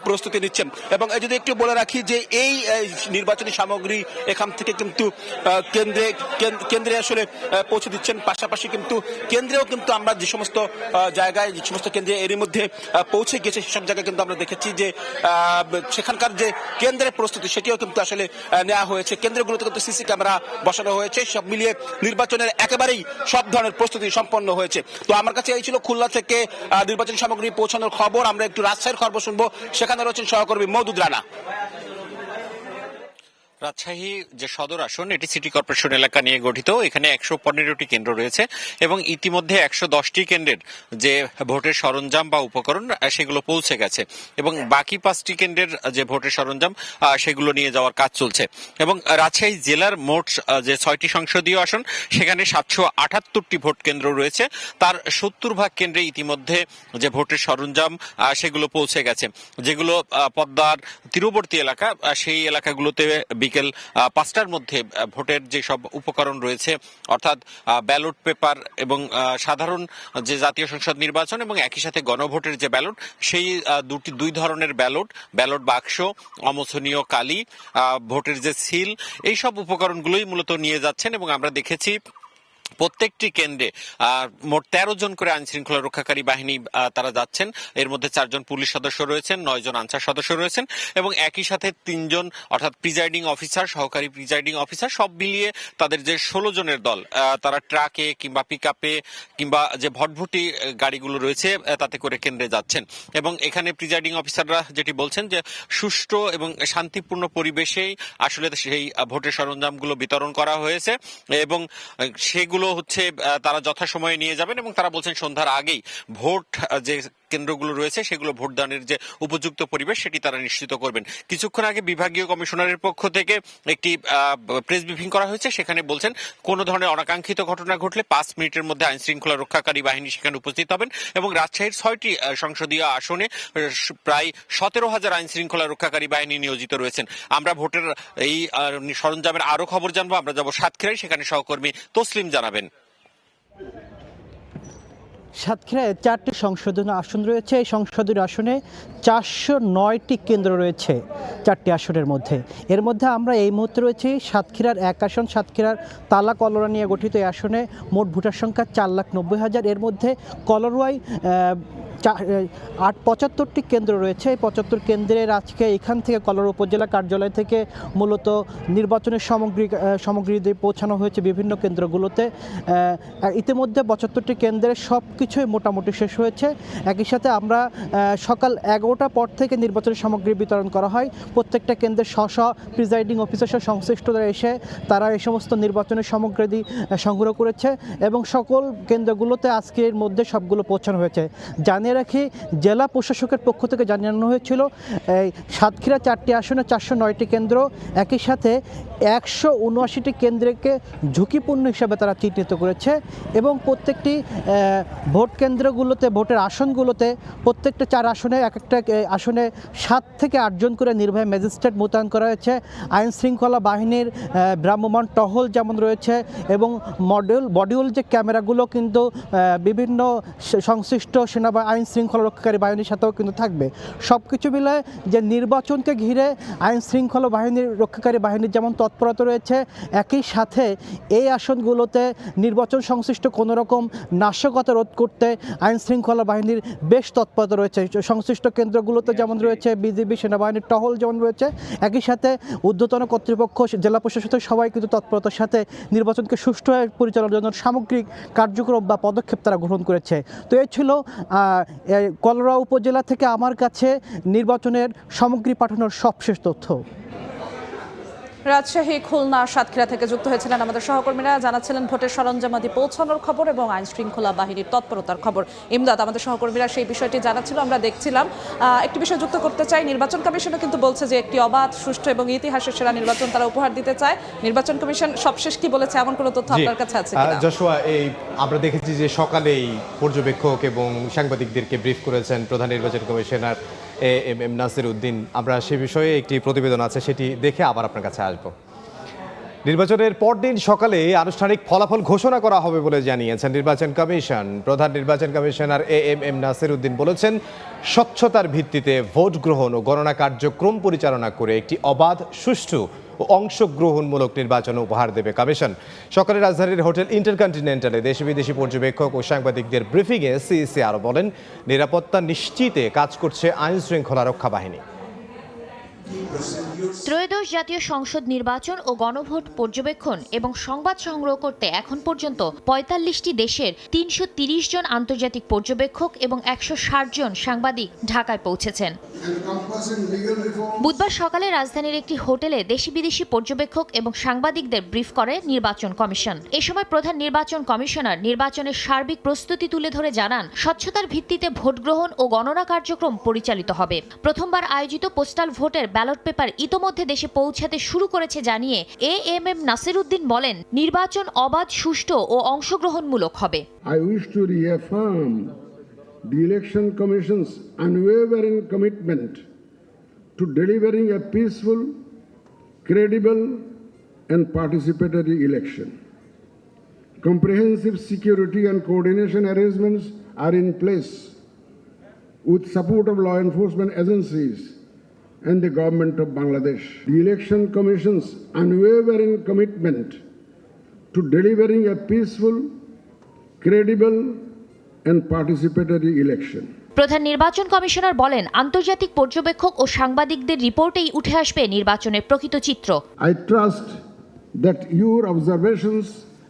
প্রস্তুতি নিচ্ছেন। এবং যদি একটু বলে রাখি যে এই নির্বাচনী সামগ্রী এখান থেকে কিন্তু কেন্দ্রে আসলে পৌঁছে দিচ্ছেন। পাশাপাশি কিন্তু কেন্দ্রেও কিন্তু আমরা যে সমস্ত জায়গায়, যে সমস্ত কেন্দ্রে এরই মধ্যে পৌঁছে গেছে সেসব জায়গায় কিন্তু আমরা দেখেছি যে সেখানকার যে কেন্দ্রের প্রস্তুতি সেটিও কিন্তু আসলে নেওয়া হয়েছে। কেন্দ্রগুলোতে কিন্তু সিসি ক্যামেরা বসানো হয়েছে। সব মিলিয়ে নির্বাচনের একেবারেই সব ধরনের প্রস্তুতি সম্পন্ন হয়েছে। তো আমার কাছে এই ছিল খুলনা থেকে নির্বাচনী সামগ্রী পৌঁছানোর খবর। আমরা একটু রাজশাহীর খবর শুনবো, সেখানে রয়েছেন সহকর্মী মওদুদ রানা। রাজশাহী যে সদর আসন এটি সিটি কর্পোরেশন এলাকা নিয়ে গঠিত। এখানে 115টি কেন্দ্র রয়েছে এবং ইতিমধ্যে 110টি কেন্দ্রের যে ভোটের সরঞ্জাম বা উপকরণ সেগুলো পৌঁছে গেছে এবং বাকি 5টি কেন্দ্রের যে ভোটের সরঞ্জাম সেগুলো নিয়ে যাওয়ার কাজ চলছে। এবং রাজশাহী জেলার মোট যে 6টি সংসদীয় আসন সেখানে 778টি ভোট কেন্দ্র রয়েছে। তার 70% কেন্দ্রে ইতিমধ্যে যে ভোটের সরঞ্জাম সেগুলো পৌঁছে গেছে। যেগুলো পদ্মার তীরবর্তী এলাকা সেই এলাকাগুলোতে বিকেল 5টার মধ্যে ভোটের যে সব উপকরণ রয়েছে অর্থাৎ ব্যালট পেপার এবং সাধারণ যে জাতীয় সংসদ নির্বাচন এবং একই সাথে গণভোটের যে ব্যালট সেই দুই ধরনের ব্যালট বাক্স, অমোচনীয় কালি, ভোটের যে সিল, এই সব উপকরণগুলোই মূলত নিয়ে যাচ্ছেন। এবং আমরা দেখেছি প্রত্যেকটি কেন্দ্রে মোট 13 জন করে আইন শৃঙ্খলা রক্ষাকারী বাহিনী তারা যাচ্ছেন। এর মধ্যে 4 জন পুলিশ সদস্য রয়েছেন, 9 জন আনসার সদস্য রয়েছেন এবং একই সাথে 3 জন অর্থাৎ প্রিজাইডিং অফিসার, সহকারী প্রিজাইডিং অফিসার, সব মিলিয়ে তাদের যে 16 জনের দল তারা ট্রাকে কিংবা পিকআপে কিংবা যে ভটভটি গাড়িগুলো রয়েছে তাতে করে কেন্দ্রে যাচ্ছেন। এবং এখানে প্রিজাইডিং অফিসাররা যেটি বলছেন যে সুষ্ঠু এবং শান্তিপূর্ণ পরিবেশেই আসলে সেই ভোটের সরঞ্জামগুলো বিতরণ করা হয়েছে এবং সেগুলো হচ্ছে তারা যথাসময়ে নিয়ে যাবেন এবং তারা বলছেন সন্ধ্যার আগেই ভোট যে কেন্দ্রগুলো রয়েছে সেগুলো ভোটদানের যে উপযুক্ত পরিবেশ সেটি তারা নিশ্চিত করবেন। কিছুক্ষণ আগে বিভাগীয় কমিশনারের পক্ষ থেকে একটি প্রেস ব্রিফিং করা হয়েছে। সেখানে বলছেন কোনো ধরনের অনাকাঙ্ক্ষিত ঘটনা ঘটলে 5 মিনিটের মধ্যে আইন শৃঙ্খলা রক্ষাকারী বাহিনী সেখানে উপস্থিত হবেন এবং রাজশাহীর 6টি সংসদীয় আসনে প্রায় 17,000 আইন শৃঙ্খলা রক্ষাকারী বাহিনী নিয়োজিত রয়েছেন। আমরা ভোটের এই সরঞ্জামের আরো খবর জানবো। আমরা যাব সাতক্ষীরায়, সেখানে সহকর্মী তসলিম জানাবেন। সাতক্ষীরায় 4টি সংশোধনী আসন রয়েছে। এই সংশোধনী আসনে 409টি কেন্দ্র রয়েছে 4টি আসনের মধ্যে। এর মধ্যে আমরা এই মুহূর্তে রয়েছি সাতক্ষীরার 1 আসন, সাতক্ষীরার তালা কলোরা নিয়ে গঠিত এই আসনে মোট ভোটার সংখ্যা 4,90,000। এর মধ্যে কলোরায় 75টি কেন্দ্র রয়েছে। এই 75 কেন্দ্রের আজকে এখান থেকে কলোরা উপজেলা কার্যালয় থেকে মূলত নির্বাচনের সামগ্রী দিয়ে পৌঁছানো হয়েছে বিভিন্ন কেন্দ্রগুলোতে। ইতিমধ্যে 75টি কেন্দ্রের সব কিছুই মোটামুটি শেষ হয়েছে। একই সাথে আমরা সকাল 11টার পর থেকে নির্বাচনের সামগ্রী বিতরণ করা হয়। প্রত্যেকটা কেন্দ্রের স্ব প্রিজাইডিং অফিসার সংশ্লিষ্টরা এসে তারা এই সমস্ত নির্বাচনের সামগ্রী সংগ্রহ করেছে এবং সকল কেন্দ্রগুলোতে আজকের মধ্যে সবগুলো পৌঁছানো হয়েছে। জানিয়ে রাখি, জেলা প্রশাসকের পক্ষ থেকে জানানো হয়েছিল এই সাতক্ষীরা 4টি আসনে 409টি কেন্দ্র, একই সাথে 179টি কেন্দ্রকে ঝুঁকিপূর্ণ হিসাবে তারা চিহ্নিত করেছে এবং প্রত্যেকটি ভোট কেন্দ্রগুলোতে, ভোটের আসনগুলোতে প্রত্যেকটা 4 আসনে এক একটা আসনে 7 থেকে 8 জন করে নির্বাহী ম্যাজিস্ট্রেট মোতায়েন করা হয়েছে। আইন শৃঙ্খলা বাহিনীর ভ্রাম্যমাণ টহল যেমন রয়েছে এবং মডিউল যে ক্যামেরাগুলো কিন্তু বিভিন্ন সংশ্লিষ্ট আইন শৃঙ্খলা রক্ষাকারী বাহিনীর সাথেও কিন্তু থাকবে। সব কিছু মিলে যে নির্বাচনকে ঘিরে আইন শৃঙ্খলা বাহিনীর রক্ষাকারী বাহিনীর যেমন তৎপরতা রয়েছে, একই সাথে এই আসনগুলোতে নির্বাচন সংশ্লিষ্ট কোনো রকম নাশকতা রোধ করতে আইন শৃঙ্খলা বাহিনীর বেশ তৎপরতা রয়েছে। সংশ্লিষ্ট কেন্দ্রগুলোতে যেমন রয়েছে বিজিবি, সেনাবাহিনীর টহল যেমন রয়েছে, একই সাথে ঊর্ধ্বতন কর্তৃপক্ষ, জেলা প্রশাসক সবাই কিন্তু তৎপরতার সাথে নির্বাচনকে সুষ্ঠুভাবে পরিচালনার জন্য সামগ্রিক কার্যক্রম বা পদক্ষেপ তারা গ্রহণ করেছে। তো এই ছিল কলোরা উপজেলা থেকে আমার কাছে নির্বাচনের সামগ্রী পাঠানোর সবশেষ তথ্য। রাজশাহী, খুলনা, সাতক্ষীরা থেকে যুক্ত হয়েছিলেন আমাদের সহকর্মীরা, জানাচ্ছিলেন ভোটের সরঞ্জামাদি পৌঁছানোর খবর এবং আইন শৃঙ্খলা বাহিনীর তৎপরতার খবর। ইমদাদ, আমাদের সহকর্মীরা সেই বিষয়টি জানাচ্ছিল, আমরা দেখছিলাম। একটি বিষয় যুক্ত করতে চাই, নির্বাচন কমিশনও কিন্তু বলছে যে একটি অবাধ, সুষ্ঠু এবং ইতিহাসের সেরা নির্বাচন তারা উপহার দিতে চায়। নির্বাচন কমিশন সবশেষ কি বলেছে, এমন কোনো তথ্য আপনার কাছে আছে কিনা? যশোয়া, এই আমরা দেখেছি যে সকালেই পর্যবেক্ষক এবং সাংবাদিকদেরকে ব্রিফ করেছেন প্রধান নির্বাচন কমিশনার এম নাসির উদ্দিন। আমরা সে বিষয়ে একটি প্রতিবেদন আছে, সেটি দেখে আবার আপনার কাছে আসব। নির্বাচনের পরদিন সকালে আনুষ্ঠানিক ফলাফল ঘোষণা করা হবে বলে জানিয়েছেন নির্বাচন কমিশন। প্রধান নির্বাচন কমিশনার এম নাসির উদ্দিন বলেছেন, স্বচ্ছতার ভিত্তিতে ভোট গ্রহণ ও গণনা কার্যক্রম পরিচালনা করে একটি অবাধ, সুষ্ঠু ও অংশগ্রহণমূলক নির্বাচন উপহার দেবে কমিশন। সকালে রাজধানীর হোটেল ইন্টারকন্টিনেন্টালে দেশি বিদেশি পর্যবেক্ষক ও সাংবাদিকদের ব্রিফিংয়ে সিইসি আরও বলেন, নিরাপত্তা নিশ্চিতে কাজ করছে আইন শৃঙ্খলা রক্ষা বাহিনী। ত্রয়োদশ জাতীয় সংসদ নির্বাচন ও গণভোট পর্যবেক্ষণ এবং সংবাদ সংগ্রহ করতে এখন পর্যন্ত ৪৫টি দেশের ৩৩০ জন আন্তর্জাতিক পর্যবেক্ষক এবং ১৬০ জন সাংবাদিক ঢাকায় পৌঁছেছেন। বুধবার সকালে রাজধানীর একটি হোটেলে দেশি বিদেশি পর্যবেক্ষক এবং সাংবাদিকদের ব্রিফ করে নির্বাচন কমিশন। এ সময় প্রধান নির্বাচন কমিশনার নির্বাচনের সার্বিক প্রস্তুতি তুলে ধরে জানান, স্বচ্ছতার ভিত্তিতে ভোট গ্রহণ ও গণনা কার্যক্রম পরিচালিত হবে। প্রথমবার আয়োজিত পোস্টাল ভোটের ব্যালট পেপার ইতোমধ্যে দেশে পৌঁছাতে শুরু করেছে জানিয়ে এএমএম নাসিরউদ্দিন বলেন, নির্বাচন অবাধ, সুষ্ঠু ও অংশগ্রহণমূলক হবে। I wish to reaffirm the Election Commission's unwavering commitment to delivering a peaceful, credible and participatory election. Comprehensive security and coordination arrangements are in place with support of law enforcement agencies and the government of Bangladesh. The Election Commission's unwavering commitment to delivering a peaceful, credible and participatory election. প্রধান নির্বাচন কমিশনার বলেন, আন্তর্জাতিক পর্যবেক্ষক ও সাংবাদিকদের রিপোর্টেই উঠে আসবে নির্বাচনের প্রকৃত চিত্র। I trust that your observations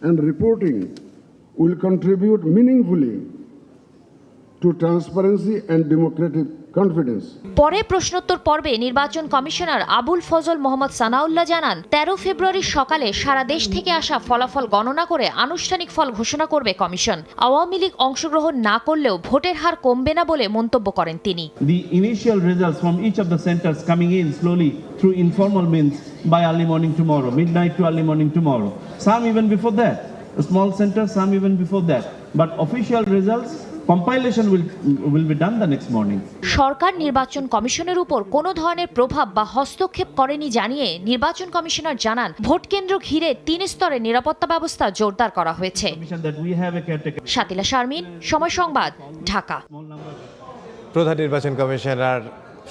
and reporting will contribute meaningfully to transparency and democratic confidence. পরে প্রশ্নোত্তর পর্বে নির্বাচন কমিশনার আবুল ফজল মোহাম্মদ সানাউল্লাহ জানান, ১৩ ফেব্রুয়ারি সকালে সারা দেশ থেকে আসা ফলাফল গণনা করে আনুষ্ঠানিক ফল ঘোষণা করবে কমিশন। আওয়ামী লীগ অংশগ্রহণ না করলেও ভোটের হার কমবে না বলে মন্তব্য করেন তিনি। The initial results from each of the centers coming in slowly through informal means by early morning tomorrow, midnight to early morning tomorrow. Some even before that. A small center, some even before that. But official results compilation will be done the next morning. সরকার নির্বাচন কমিশনের উপর কোনো ধরনের প্রভাব বা হস্তক্ষেপ করেনি জানিয়ে নির্বাচন কমিশনার জানান, ভোট কেন্দ্র ঘিরে ৩ স্তরে নিরাপত্তা ব্যবস্থা জোরদার করা হয়েছে। শাতিলা শারমিন, সময় সংবাদ, ঢাকা। প্রধান নির্বাচন কমিশনার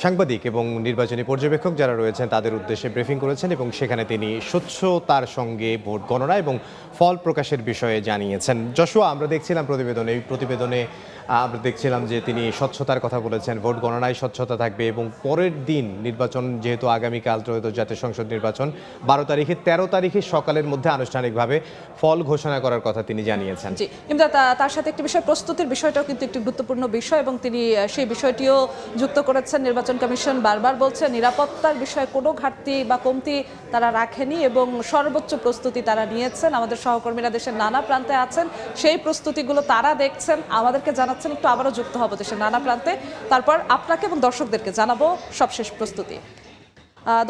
সাংবাদিক এবং নির্বাচনী পর্যবেক্ষক যারা রয়েছেন তাদের উদ্দেশ্যে ব্রিফিং করেছেন এবং সেখানে তিনি স্বচ্ছতার সঙ্গে ভোট গণনা এবং ফল প্রকাশের বিষয়ে জানিয়েছেন। যশোয়া, আমরা দেখছিলাম প্রতিবেদনে আমরা দেখছিলাম যে তিনি স্বচ্ছতার কথা বলেছেন, ভোট গণনায় স্বচ্ছতা থাকবে এবং পরের দিন নির্বাচন, যেহেতু আগামীকাল ত্রয়োদশ জাতীয় সংসদ নির্বাচন 12 তারিখে, 13 তারিখে সকালের মধ্যে আনুষ্ঠানিকভাবে ফল ঘোষণা করার কথা তিনি জানিয়েছেন। জি, কিন্তু তার সাথে একটি বিষয়, প্রস্তুতির বিষয়টাও কিন্তু একটি গুরুত্বপূর্ণ বিষয় এবং তিনি সেই বিষয়টিও যুক্ত করেছেন। নির্বাচন কমিশন বারবার বলছে নিরাপত্তার বিষয়ে কোনো ঘাটতি বা কমতি তারা রাখেনি এবং সর্বোচ্চ প্রস্তুতি তারা নিয়েছেন। আমাদের সহকর্মীরা দেশের নানা প্রান্তে আছেন, সেই প্রস্তুতিগুলো তারা দেখছেন, আমাদেরকে জানাচ্ছেন। একটু আবারও যুক্ত হবো দেশের নানা প্রান্তে, তারপর আপনাকে এবং দর্শকদেরকে জানাবো সবশেষ প্রস্তুতি।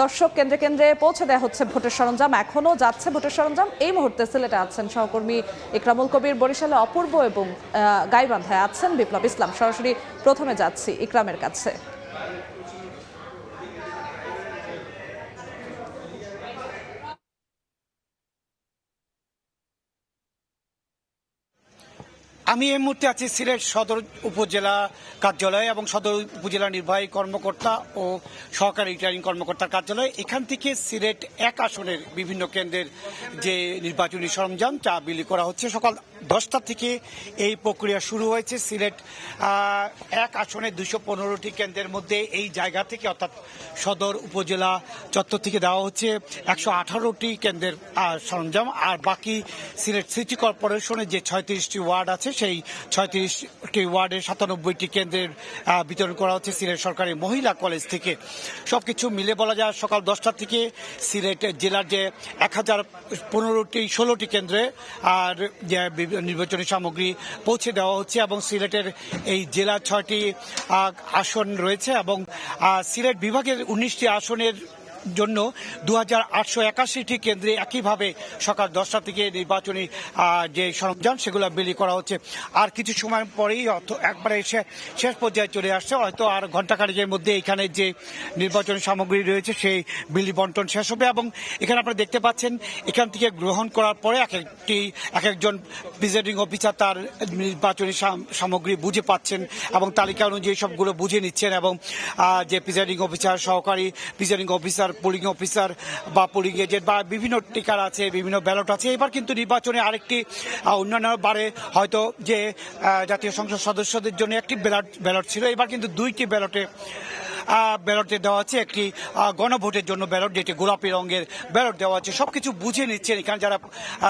দর্শক, কেন্দ্রে কেন্দ্রে পৌঁছে দেওয়া হচ্ছে ভোটের সরঞ্জাম, এখনও যাচ্ছে ভোটের সরঞ্জাম। এই মুহূর্তে সিলেটে আছেন সহকর্মী ইকরামুল কবির, বরিশালে অপূর্ব এবং গাইবান্ধায় আছেন বিপ্লব ইসলাম। সরাসরি প্রথমে যাচ্ছি ইকরামের কাছে। আমি এই মুহূর্তে আছি সিলেট সদর উপজেলা কার্যালয়ে এবং সদর উপজেলা নির্বাহী কর্মকর্তা ও সহকারী রিটার্নিং কর্মকর্তার কার্যালয়ে। এখান থেকে সিলেট 1 আসনের বিভিন্ন কেন্দ্রের যে নির্বাচনী সরঞ্জাম তা বিলি করা হচ্ছে। সকাল 10টা থেকে এই প্রক্রিয়া শুরু হয়েছে। সিলেট 1 আসনে 215টি কেন্দ্রের মধ্যে এই জায়গা থেকে, অর্থাৎ সদর উপজেলা চত্বর থেকে দেওয়া হচ্ছে 118টি কেন্দ্রের সরঞ্জাম। আর বাকি সিলেট সিটি কর্পোরেশনের যে 36টি ওয়ার্ড আছে, সেই 36টি ওয়ার্ডের 97টি কেন্দ্রের বিতরণ করা হচ্ছে সিলেট সরকারি মহিলা কলেজ থেকে। সবকিছু মিলে বলা যায় সকাল 10টা থেকে সিলেট জেলার যে 1016টি কেন্দ্রে আর নির্বাচনী সামগ্রী পৌঁছে দেওয়া হচ্ছে এবং সিলেটের এই জেলার 6টি আসন রয়েছে এবং সিলেট বিভাগের 19টি আসনের জন্য 2881টি কেন্দ্রে একইভাবে সকাল 10টা থেকে নির্বাচনী যে সরঞ্জাম সেগুলো বিলি করা হচ্ছে। আর কিছু সময় পরেই একবারে শেষ পর্যায়ে চলে আসছে, হয়তো আর ঘণ্টাখানেকের মধ্যে এখানে যে নির্বাচনী সামগ্রী রয়েছে সেই বিলি বন্টন শেষ হবে। এবং এখানে আপনারা দেখতে পাচ্ছেন, এখান থেকে গ্রহণ করার পরে এক একজন প্রিজাইডিং অফিসার তার নির্বাচনী সামগ্রী বুঝে পাচ্ছেন এবং তালিকা অনুযায়ী সবগুলো বুঝে নিচ্ছেন এবং যে প্রিজাইডিং অফিসার, সহকারী প্রিজাইডিং অফিসার, পোলিং অফিসার বা পোলিং এজেন্ট বা বিভিন্ন টিকার আছে, বিভিন্ন ব্যালট আছে। এবার কিন্তু নির্বাচনে আরেকটি অন্যান্য বারে হয়তো যে জাতীয় সংসদ সদস্যদের জন্য একটি ব্যালট ছিল, এবার কিন্তু 2টি ব্যালটে ব্যালট দেওয়া হচ্ছে, একটি গণভোটের জন্য ব্যালট যেটি গোলাপি রঙের ব্যালট দেওয়া হচ্ছে। সবকিছু বুঝে নিচ্ছেন এখানে যারা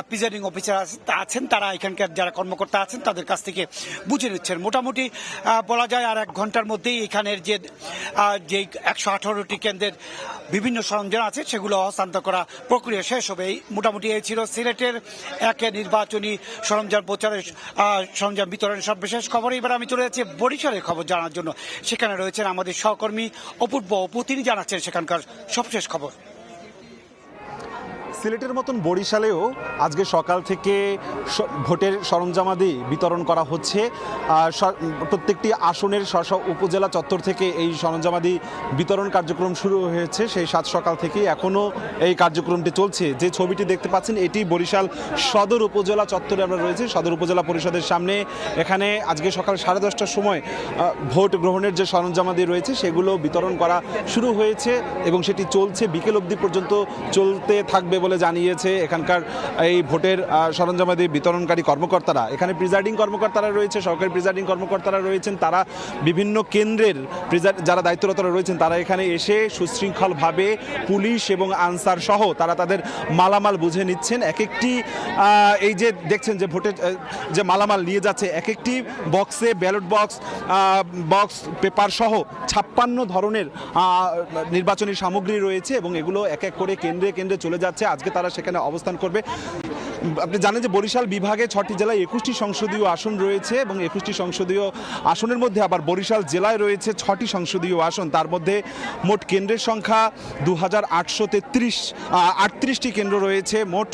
প্রিজাইডিং অফিসার আছেন, তারা এখানকার যারা কর্মকর্তা আছেন তাদের কাছ থেকে বুঝে নিচ্ছেন। মোটামুটি বলা যায় আর 1 ঘন্টার মধ্যেই এখানের যে 118টি কেন্দ্রের বিভিন্ন সরঞ্জাম আছে সেগুলো হস্তান্তর করা প্রক্রিয়া শেষ হবে। মোটামুটি এই ছিল সিলেটের একে নির্বাচনী সরঞ্জাম প্রচারের সরঞ্জাম বিতরণের সর্বশেষ খবর। এবার আমি চলে যাচ্ছি বরিশালের খবর জানার জন্য। সেখানে রয়েছেন আমাদের সহকর্মী অপূর্ব অপু, তিনি জানাচ্ছেন সেখানকার সবশেষ খবর। সিলেটের মতন বরিশালেও আজকে সকাল থেকে ভোটের সরঞ্জামাদি বিতরণ করা হচ্ছে। প্রত্যেকটি আসনের উপজেলা চত্বর থেকে এই সরঞ্জামাদি বিতরণ কার্যক্রম শুরু হয়েছে সেই 7 সকাল থেকে, এখনও এই কার্যক্রমটি চলছে। যে ছবিটি দেখতে পাচ্ছেন এটি বরিশাল সদর উপজেলা চত্বরে আমরা রয়েছে, সদর উপজেলা পরিষদের সামনে। এখানে আজকে সকাল 10:30টার সময় ভোট গ্রহণের যে সরঞ্জামাদি রয়েছে সেগুলো বিতরণ করা শুরু হয়েছে এবং সেটি চলছে, বিকেল অবধি পর্যন্ত চলতে থাকবে বলে জানিয়েছে এখানকার এই ভোটের সরঞ্জামাদি বিতরণকারী কর্মকর্তারা। এখানে প্রিজাইডিং কর্মকর্তারা রয়েছে, সরকারি প্রিজাইডিং কর্মকর্তারা রয়েছেন, তারা বিভিন্ন কেন্দ্রের যারা দায়িত্বরতরা রয়েছেন তারা এখানে এসে সুশৃঙ্খলভাবে পুলিশ এবং আনসার সহ তারা তাদের মালামাল বুঝে নিচ্ছেন। এক একটি এই যে দেখছেন যে ভোটের যে মালামাল নিয়ে যাচ্ছে, এক একটি বক্সে ব্যালট বক্স পেপার সহ 56 ধরনের নির্বাচনী সামগ্রী রয়েছে এবং এগুলো এক এক করে কেন্দ্রে কেন্দ্রে চলে যাচ্ছে। আজকে তারা সেখানে অবস্থান করবে। আপনি জানেন যে বরিশাল বিভাগে 6টি জেলায় 21টি সংসদীয় আসন রয়েছে এবং 21টি সংসদীয় আসনের মধ্যে আবার বরিশাল জেলায় রয়েছে 6টি সংসদীয় আসন। তার মধ্যে মোট কেন্দ্রের সংখ্যা 2838টি কেন্দ্র রয়েছে মোট,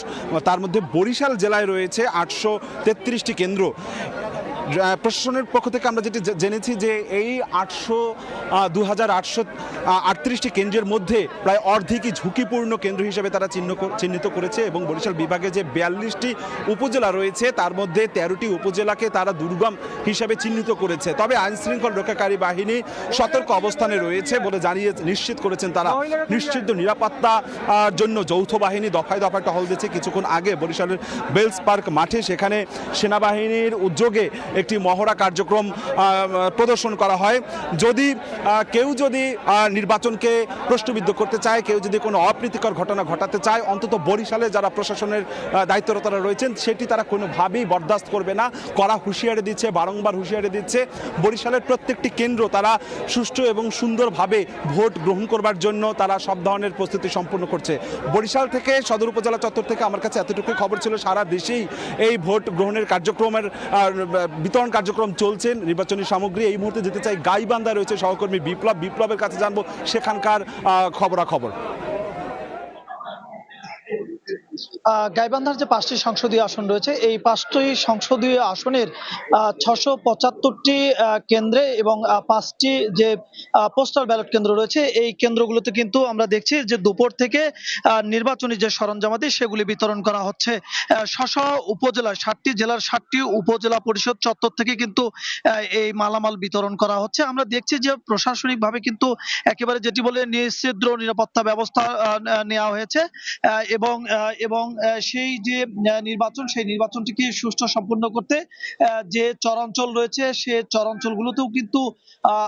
তার মধ্যে বরিশাল জেলায় রয়েছে 833টি কেন্দ্র। প্রশাসনের পক্ষ থেকে আমরা যেটি জেনেছি যে এই 2838টি কেন্দ্রের মধ্যে প্রায় অর্ধেকই ঝুঁকিপূর্ণ কেন্দ্র হিসেবে তারা চিহ্নিত করেছে এবং বরিশাল বিভাগে যে 42টি উপজেলা রয়েছে তার মধ্যে 13টি উপজেলাকে তারা দুর্গম হিসেবে চিহ্নিত করেছে। তবে আইনশৃঙ্খল রক্ষাকারী বাহিনী সতর্ক অবস্থানে রয়েছে বলে নিশ্চিত করেছেন তারা। নিশ্চিত নিরাপত্তার জন্য যৌথ বাহিনী দফায় দফায় টহল দিচ্ছে। কিছুক্ষণ আগে বরিশালের বেলস পার্ক মাঠে সেখানে সেনাবাহিনীর উদ্যোগে একটি মহড়া কার্যক্রম প্রদর্শন করা হয়। কেউ যদি নির্বাচনকে প্রশ্নবিদ্ধ করতে চায়, কেউ যদি কোনো অপ্রীতিকর ঘটনা ঘটাতে চায়, অন্তত বরিশালে যারা প্রশাসনের দায়িত্বরতরা রয়েছেন সেটি তারা কোনোভাবেই বরদাস্ত করবে না। কড়া হুঁশিয়ারি দিচ্ছে, বারংবার হুঁশিয়ারি দিচ্ছে। বরিশালের প্রত্যেকটি কেন্দ্র তারা সুষ্ঠু এবং সুন্দরভাবে ভোট গ্রহণ করবার জন্য তারা সব ধরনের প্রস্তুতি সম্পন্ন করছে। বরিশাল থেকে সদর উপজেলা চত্বর থেকে আমার কাছে এতটুকু খবর ছিল। সারা দেশেই এই ভোট গ্রহণের কার্যক্রমের বিতরণ কার্যক্রম চলছে নির্বাচনী সামগ্রী। এই মুহূর্তে যেতে চাই গাইবান্ধায় রয়েছে সহকর্মী বিপ্লবের কাছে, জানবো সেখানকার খবরাখবর। গাইবান্ধার যে 5টি সংসদীয় আসন রয়েছে এই 5টি সংসদীয় আসনের 675টি কেন্দ্রে এবং 5টি যে পোস্টাল ব্যালট কেন্দ্র রয়েছে এই কেন্দ্রগুলোতে কিন্তু আমরা দেখছি যে দুপুর থেকে নির্বাচনী যে সরঞ্জামাদি সেগুলি বিতরণ করা হচ্ছে। উপজেলায় 7টি জেলার 7টি উপজেলা পরিষদ চত্বর থেকে কিন্তু এই মালামাল বিতরণ করা হচ্ছে। আমরা দেখছি যে প্রশাসনিকভাবে কিন্তু একেবারে যেটি বলে নিশ্চিদ্র নিরাপত্তা ব্যবস্থা নেওয়া হয়েছে এবং সেই যে নির্বাচন সেই নির্বাচনটিকে সুষ্ঠু সম্পন্ন করতে যে চরাঞ্চল রয়েছে সে চরাঞ্চলগুলোতেও কিন্তু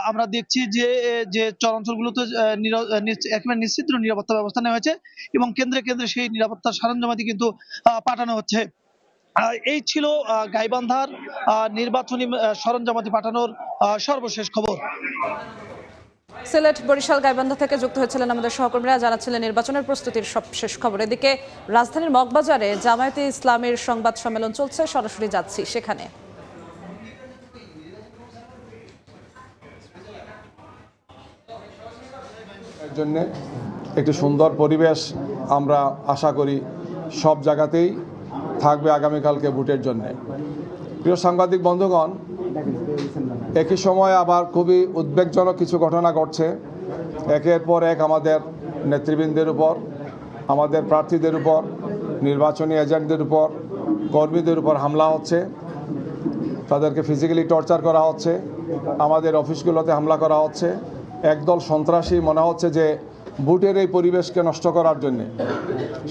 আমরা দেখছি যে চরাঞ্চলগুলোতে একেবারে নিশ্চিত নিরাপত্তা ব্যবস্থা নেওয়া হয়েছে এবং কেন্দ্রে কেন্দ্রে সেই নিরাপত্তার সরঞ্জামাদি কিন্তু পাঠানো হচ্ছে। এই ছিল গাইবান্ধার নির্বাচনী সরঞ্জামাদি পাঠানোর সর্বশেষ খবর। সিলেট, বরিশাল, গাইবান্ধা থেকে যুক্ত হয়েছিলেন আমাদের সহকর্মীরা, জানাচ্ছিলেন নির্বাচনের প্রস্তুতির সবশেষ খবর। এদিকে রাজধানীর মগবাজারে জামায়াতে ইসলামীর সংবাদ সম্মেলন চলছে, সরাসরি যাচ্ছি সেখানে। জন্য একটি সুন্দর পরিবেশ আমরা আশা করি সব জায়গাতেই থাকবে আগামীকালকে ভোটের জন্য। প্রিয় সাংবাদিক বন্ধুগণ, একই সময় আবার খুবই উদ্বেগজনক কিছু ঘটনা ঘটছে। একের পর এক আমাদের নেতৃবৃন্দের উপর, আমাদের প্রার্থীদের উপর, নির্বাচনী এজেন্টদের উপর, কর্মীদের উপর হামলা হচ্ছে, তাদেরকে ফিজিক্যালি টর্চার করা হচ্ছে, আমাদের অফিসগুলোতে হামলা করা হচ্ছে। একদল সন্ত্রাসী মনে হচ্ছে যে ভোটের এই পরিবেশকে নষ্ট করার জন্যে,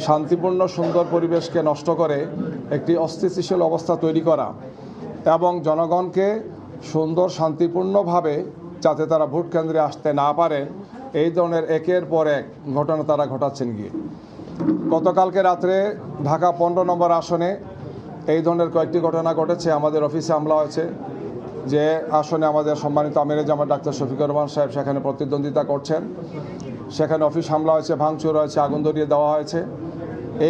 শান্তিপূর্ণ সুন্দর পরিবেশকে নষ্ট করে একটি অস্থিতিশীল অবস্থা তৈরি করা এবং জনগণকে সুন্দর শান্তিপূর্ণভাবে যাতে তারা ভোট কেন্দ্রে আসতে না পারে, এই ধরনের একের পর এক ঘটনা তারা ঘটাচ্ছেন গিয়ে। গতকালকে রাত্রে ঢাকা 15 নম্বর আসনে এই ধরনের কয়েকটি ঘটনা ঘটেছে। আমাদের অফিসে হামলা হয়েছে, যে আসনে আমাদের সম্মানিত আমিরে জামাত ডাক্তার শফিকুর রহমান সাহেব সেখানে প্রতিদ্বন্দ্বিতা করছেন, সেখানে অফিস হামলা হয়েছে, ভাঙচুর হয়েছে, আগুন ধরিয়ে দেওয়া হয়েছে।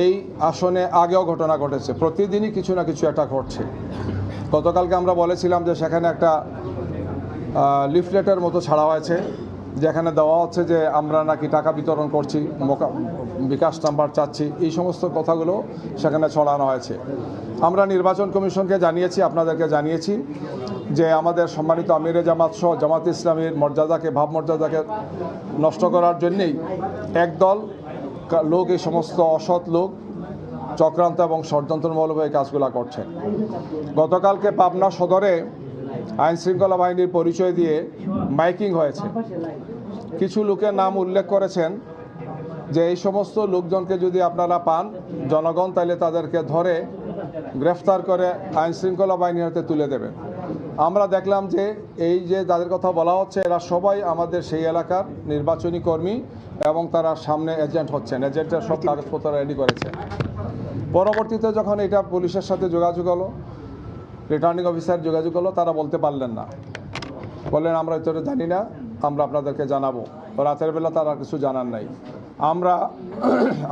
এই আসনে আগেও ঘটনা ঘটেছে, প্রতিদিনই কিছু না কিছু একটা ঘটছে। গতকালকে আমরা বলেছিলাম যে সেখানে একটা লিফলেটের মতো ছাড়া হয়েছে, যেখানে দেওয়া হচ্ছে যে আমরা নাকি টাকা বিতরণ করছি, বিকাশ নাম্বার চাচ্ছি, এই সমস্ত কথাগুলো সেখানে ছড়ানো হয়েছে। আমরা নির্বাচন কমিশনকে জানিয়েছি, আপনাদেরকে জানিয়েছি যে আমাদের সম্মানিত আমিরে জামাত সহ জামাত ইসলামীর মর্যাদাকে, ভাবমর্যাদাকে নষ্ট করার জন্যেই একদল লোক, এই সমস্ত অসৎ লোক চক্রান্ত এবং ষড়যন্ত্রমূলক এই কাজগুলো করছেন। গতকালকে পাবনা সদরে আইনশৃঙ্খলা বাহিনীর পরিচয় দিয়ে মাইকিং হয়েছে। কিছু লোকের নাম উল্লেখ করেছেন যে এই সমস্ত লোকজনকে যদি আপনারা পান জনগণ, তাহলে তাদেরকে ধরে গ্রেফতার করে আইনশৃঙ্খলা বাহিনীর হাতে তুলে দেবেন। আমরা দেখলাম যে এই যে যাদের কথা বলা হচ্ছে, এরা সবাই আমাদের সেই এলাকার নির্বাচনী কর্মী এবং তারা সামনে এজেন্ট হচ্ছেন, এজেন্টের সব কাগজপত্র রেডি করেছে। পরবর্তীতে যখন এটা পুলিশের সাথে যোগাযোগ হলো, রিটার্নিং অফিসার যোগাযোগ হলো, তারা বলতে পারলেন না, বললেন আমরা এটা জানি না, আমরা আপনাদেরকে জানাবো। রাতের বেলা তারা কিছু জানার নাই। আমরা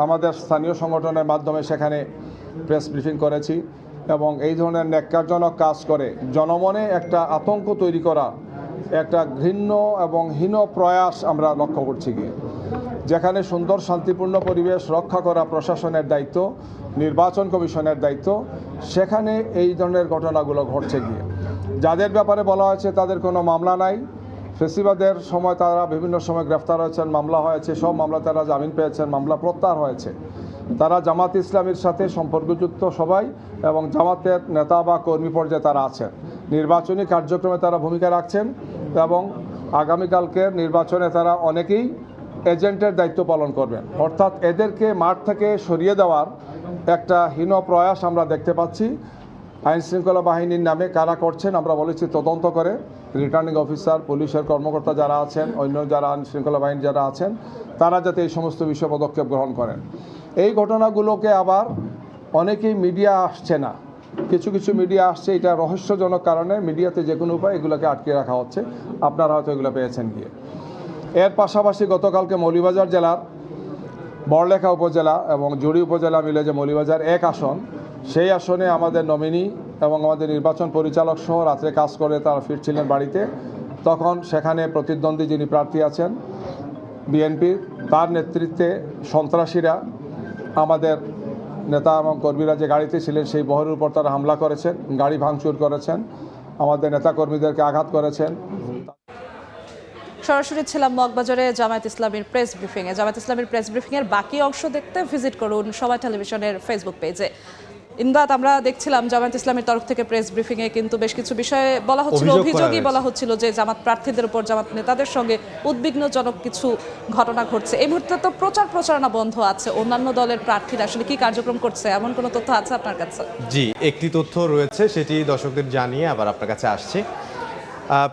আমাদের স্থানীয় সংগঠনের মাধ্যমে সেখানে প্রেস ব্রিফিং করেছি এবং এই ধরনের ন্যাক্কারজনক কাজ করে জনমনে একটা আতঙ্ক তৈরি করা, একটা ঘৃণ্য এবং হীন প্রয়াস আমরা লক্ষ্য করছি গিয়ে। যেখানে সুন্দর শান্তিপূর্ণ পরিবেশ রক্ষা করা প্রশাসনের দায়িত্ব, নির্বাচন কমিশনের দায়িত্ব, সেখানে এই ধরনের ঘটনাগুলো ঘটছে গিয়ে। যাদের ব্যাপারে বলা হয়েছে তাদের কোনো মামলা নাই, ফেসিবাদের সময় তারা বিভিন্ন সময় গ্রেফতার হয়েছেন, মামলা হয়েছে, সব মামলা তারা জামিন পেয়েছেন, মামলা প্রত্যাহার হয়েছে। তারা জামাত ইসলামীর সাথে সম্পর্কযুক্ত সবাই এবং জামাতের নেতা বা কর্মী পর্যায়ে তারা আছেন, নির্বাচনী কার্যক্রমে তারা ভূমিকা রাখছেন এবং আগামীকালকের নির্বাচনে তারা অনেকেই এজেন্টের দায়িত্ব পালন করবেন। অর্থাৎ এদেরকে মাঠ থেকে সরিয়ে দেওয়ার একটা হীন প্রয়াস আমরা দেখতে পাচ্ছি। আইনশৃঙ্খলা বাহিনীর নামে কারা করছেন আমরা বলেছি তদন্ত করে, রিটার্নিং অফিসার, পুলিশের কর্মকর্তা যারা আছেন, অন্য যারা আইনশৃঙ্খলা বাহিনী যারা আছেন, তারা যাতে এই সমস্ত বিষয় পদক্ষেপ গ্রহণ করেন। এই ঘটনাগুলোকে আবার অনেকেই মিডিয়া আসছে না, কিছু কিছু মিডিয়া আসছে, এটা রহস্যজনক কারণে মিডিয়াতে যে কোনো উপায় এগুলোকে আটকে রাখা হচ্ছে। আপনারা হয়তো এগুলো পেয়েছেন গিয়ে। এর পাশাপাশি গতকালকে মৌলভীবাজার জেলার বড়লেখা উপজেলা এবং জুড়ি উপজেলা মিলে যে মৌলভীবাজার 1 আসন, সেই আসনে আমাদের নমিনি এবং আমাদের নির্বাচন পরিচালক সহ রাত্রে কাজ করে তারা ফিরছিলেন বাড়িতে। তখন সেখানে প্রতিদ্বন্দ্বী যিনি প্রার্থী আছেন বিএনপির, তার নেতৃত্বে সন্ত্রাসীরা আমাদের নেতা এবং কর্মীরা যে গাড়িতে ছিলেন সেই বহরের উপর তারা হামলা করেছেন, গাড়ি ভাঙচুর করেছেন, আমাদের নেতা কর্মীদেরকে আঘাত করেছেন। সরাসরি ছিলাম মগবাজারে জামায়াত ইসলামীর প্রেস ব্রিফিংয়ে। জামায়াত ইসলামীর প্রেস ব্রিফিংয়ের বাকি অংশ দেখতে ভিজিট করুন সময় টেলিভিশনের ফেসবুক পেজে। ইমদাদ, আমরা দেখছিলাম জামায়াত ইসলামীর তরফ থেকে প্রেস ব্রিফিংয়ে কিন্তু বেশ কিছু বিষয়ে বলা হচ্ছিল, অভিযোগই বলা হচ্ছিল যে জামাত প্রার্থীদের উপর, জামাত নেতাদের সঙ্গে উদ্বিগ্নজনক কিছু ঘটনা ঘটছে। এই মুহূর্তে তো প্রচারণা বন্ধ আছে, অন্যান্য দলের প্রার্থীরা আসলে কি কার্যক্রম করছে এমন কোনো তথ্য আছে আপনার কাছে? জি, একটি তথ্য রয়েছে, সেটি দর্শকদের জানিয়ে আবার আপনার কাছে আসছে।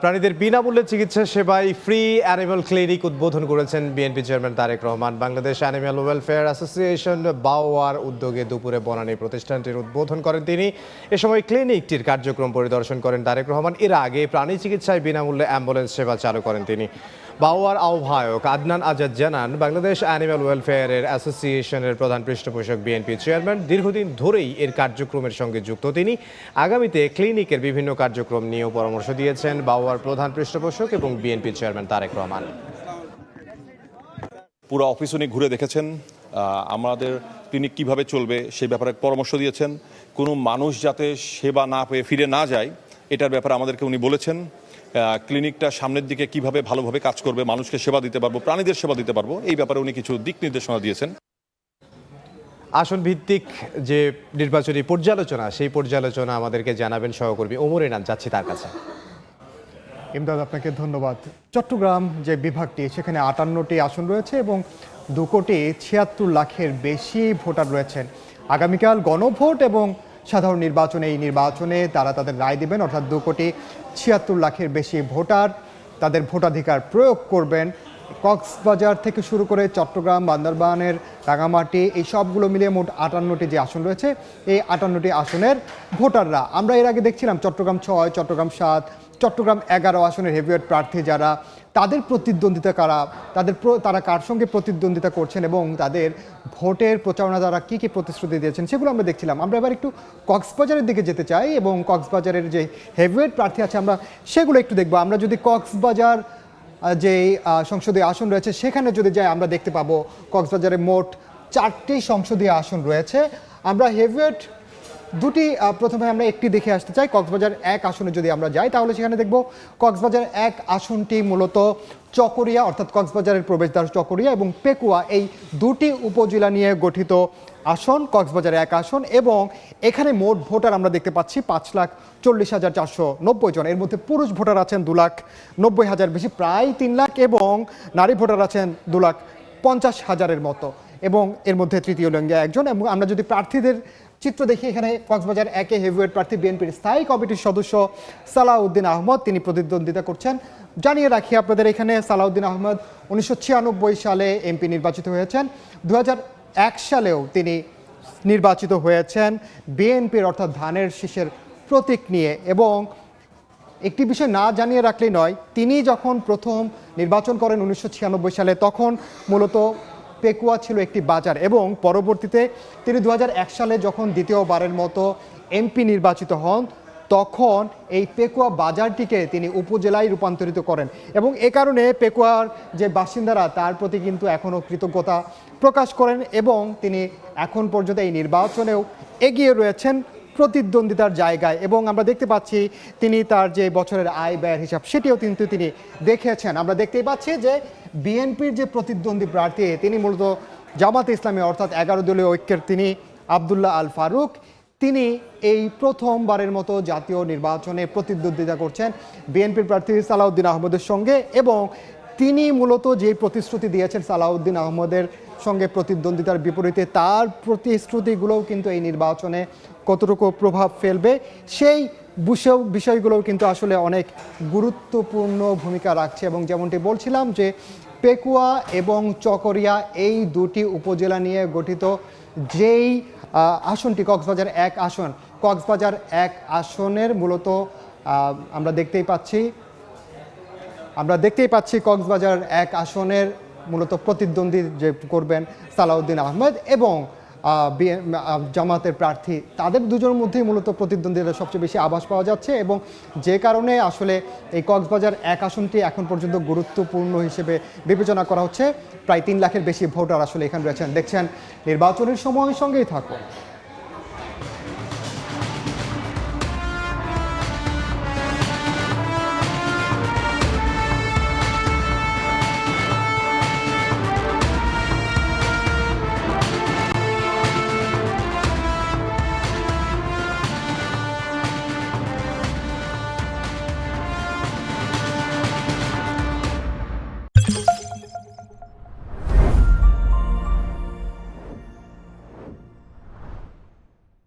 প্রাণীদের বিনামূল্যে চিকিৎসা সেবায় ফ্রি অ্যানিমাল ক্লিনিক উদ্বোধন করেছেন BNP chairman Tarique Rahman. Bangladesh animal welfare association বাওয়ার উদ্যোগে দুপুরে বনানী প্রতিষ্ঠানটির উদ্বোধন করেন তিনি। এ সময় ক্লিনিকটির কার্যক্রম পরিদর্শন করেন তারেক রহমান। এর আগে প্রাণী চিকিৎসায় বিনামূল্যে অ্যাম্বুলেন্স সেবা চালু করেন তিনি। বাওয়ার আহ্বায়ক আদনান আজাদ জানান, বাংলাদেশ অ্যানিমাল ওয়েলফেয়ারের অ্যাসোসিয়েশনের প্রধান পৃষ্ঠপোষক বিএনপি চেয়ারম্যান, দীর্ঘদিন ধরেই এর কার্যক্রমের সঙ্গে যুক্ত তিনি। আগামীতে ক্লিনিকের বিভিন্ন কার্যক্রম নিয়েও পরামর্শ দিয়েছেন বাওয়ার প্রধান পৃষ্ঠপোষক এবং বিএনপি চেয়ারম্যান তারেক রহমান। পুরো অফিস উনি ঘুরে দেখেছেন, আমাদের ক্লিনিক কিভাবে চলবে সেই ব্যাপারে পরামর্শ দিয়েছেন। কোনো মানুষ যাতে সেবা না পেয়ে ফিরে না যায় এটার ব্যাপারে আমাদেরকে উনি বলেছেন। ক্লিনিকটা সামনের দিকে কিভাবে ভালোভাবে কাজ করবে, মানুষকে সেবা দিতে পারবো, প্রাণীদের সেবা দিতে পারবো, এই ব্যাপারে উনি কিছু দিক নির্দেশনা দিয়েছেন। আসন ভিত্তিক যে নির্বাচনী পর্যালোচনা, সেই পর্যালোচনা আমাদেরকে জানাবেন সহকর্মী ওমর এনাম। যাচ্ছি তার কাছে। ইমদাদ, আপনাকে ধন্যবাদ। চট্টগ্রাম যে বিভাগটি, সেখানে 58টি আসন রয়েছে এবং 2,76,00,000-এর বেশি ভোটার রয়েছেন। আগামীকাল গণভোট এবং সাধারণ নির্বাচনে, এই নির্বাচনে তারা তাদের রায় দেবেন, অর্থাৎ 2,76,00,000-এর বেশি ভোটার তাদের ভোটাধিকার প্রয়োগ করবেন। কক্সবাজার থেকে শুরু করে চট্টগ্রাম, বান্দরবানের রাঙামাটি এই সবগুলো মিলিয়ে মোট 58টি যে আসন রয়েছে, এই 58টি আসনের ভোটাররা, আমরা এর আগে দেখছিলাম চট্টগ্রাম 6, চট্টগ্রাম 7, চট্টগ্রাম 11 আসনের হেভিওয়েট প্রার্থী যারা, তাদের প্রতিদ্বন্দ্বিতা কারা, তারা কার সঙ্গে প্রতিদ্বন্দ্বিতা করছেন এবং তাদের ভোটের প্রচারণা দ্বারা কী কী প্রতিশ্রুতি দিয়েছেন সেগুলো আমরা দেখছিলাম। আমরা এবার একটু কক্সবাজারের দিকে যেতে চাই এবং কক্সবাজারের যে হেভিওয়েট প্রার্থী আছে আমরা সেগুলো একটু দেখব। আমরা যদি কক্সবাজার যে সংসদীয় আসন রয়েছে সেখানে যদি যাই, আমরা দেখতে পাবো কক্সবাজারে মোট 4টি সংসদীয় আসন রয়েছে। আমরা হেভিওয়েট দুটি, প্রথমে আমরা একটি দেখে আসতে চাই। কক্সবাজার 1 আসনে যদি আমরা যাই তাহলে সেখানে দেখব কক্সবাজার 1 আসনটি মূলত চকরিয়া, অর্থাৎ কক্সবাজারের প্রবেশদ্বার চকরিয়া এবং পেকুয়া, এই দুটি উপজেলা নিয়ে গঠিত আসন কক্সবাজার 1 আসন। এবং এখানে মোট ভোটার আমরা দেখতে পাচ্ছি 5,40,490 জন। এর মধ্যে পুরুষ ভোটার আছেন 2,90,000 বেশি, প্রায় 3 লাখ, এবং নারী ভোটার আছেন 2,50,000-এর মতো, এবং এর মধ্যে তৃতীয় লিঙ্গে একজন। এবং আমরা যদি প্রার্থীদের চিত্র দেখি, এখানে কক্সবাজার 1-এ হেভিওয়েট প্রার্থী বিএনপির স্থায়ী কমিটির সদস্য সালাউদ্দিন আহমদ, তিনি প্রতিদ্বন্দ্বিতা করছেন। জানিয়ে রাখি আপনাদের, এখানে সালাউদ্দিন আহমদ 1996 সালে এমপি নির্বাচিত হয়েছেন, 2001 সালেও তিনি নির্বাচিত হয়েছেন বিএনপির, অর্থাৎ ধানের শীষের প্রতীক নিয়ে। এবং একটি বিষয় না জানিয়ে রাখলেই নয়, তিনি যখন প্রথম নির্বাচন করেন 1996 সালে, তখন মূলত পেকুয়া ছিল একটি বাজার, এবং পরবর্তীতে তিনি 2001 সালে যখন দ্বিতীয়বারের মতো এমপি নির্বাচিত হন, তখন এই পেকুয়া বাজারটিকে তিনি উপজেলায় রূপান্তরিত করেন। এবং এ কারণে পেকুয়ার যে বাসিন্দারা তার প্রতি কিন্তু এখনও কৃতজ্ঞতা প্রকাশ করেন, এবং তিনি এখন পর্যন্ত এই নির্বাচনেও এগিয়ে রয়েছেন প্রতিদ্বন্দ্বিতার জায়গায়। এবং আমরা দেখতে পাচ্ছি তিনি তার যে বছরের আয় ব্যয়ের হিসাব সেটিও কিন্তু তিনি দেখেছেন। আমরা দেখতেই পাচ্ছি যে বিএনপির যে প্রতিদ্বন্দ্বী প্রার্থী, তিনি মূলত জামাতে ইসলামী, অর্থাৎ 11 দলীয় ঐক্যের তিনি আবদুল্লাহ আল ফারুক, তিনি এই প্রথমবারের মতো জাতীয় নির্বাচনে প্রতিদ্বন্দ্বিতা করছেন বিএনপির প্রার্থী সালাউদ্দিন আহমদের সঙ্গে। এবং তিনি মূলত যে প্রতিশ্রুতি দিয়েছেন সালাউদ্দিন আহমদের সঙ্গে প্রতিদ্বন্দ্বিতার বিপরীতে, তার প্রতিশ্রুতিগুলোও কিন্তু এই নির্বাচনে কতটুকু প্রভাব ফেলবে সেই বিষয়গুলোও কিন্তু আসলে অনেক গুরুত্বপূর্ণ ভূমিকা রাখছে। এবং যেমনটি বলছিলাম যে পেকুয়া এবং চকরিয়া এই দুটি উপজেলা নিয়ে গঠিত যেই আসনটি কক্সবাজার 1 আসন, কক্সবাজার 1 আসনের মূলত আমরা দেখতেই পাচ্ছি কক্সবাজার 1 আসনের মূলত প্রতিদ্বন্দ্বী যে করবেন সালাউদ্দিন আহমেদ এবং জামাতের প্রার্থী, তাদের দুজনের মধ্যেই মূলত প্রতিদ্বন্দ্বিতার সবচেয়ে বেশি আভাস পাওয়া যাচ্ছে। এবং যে কারণে আসলে এই কক্সবাজার 1 আসনটি এখন পর্যন্ত গুরুত্বপূর্ণ হিসেবে বিবেচনা করা হচ্ছে। প্রায় 3 লাখের বেশি ভোটার আসলে এখানে রয়েছেন। দেখছেন নির্বাচনের সময়, সঙ্গেই থাকুন।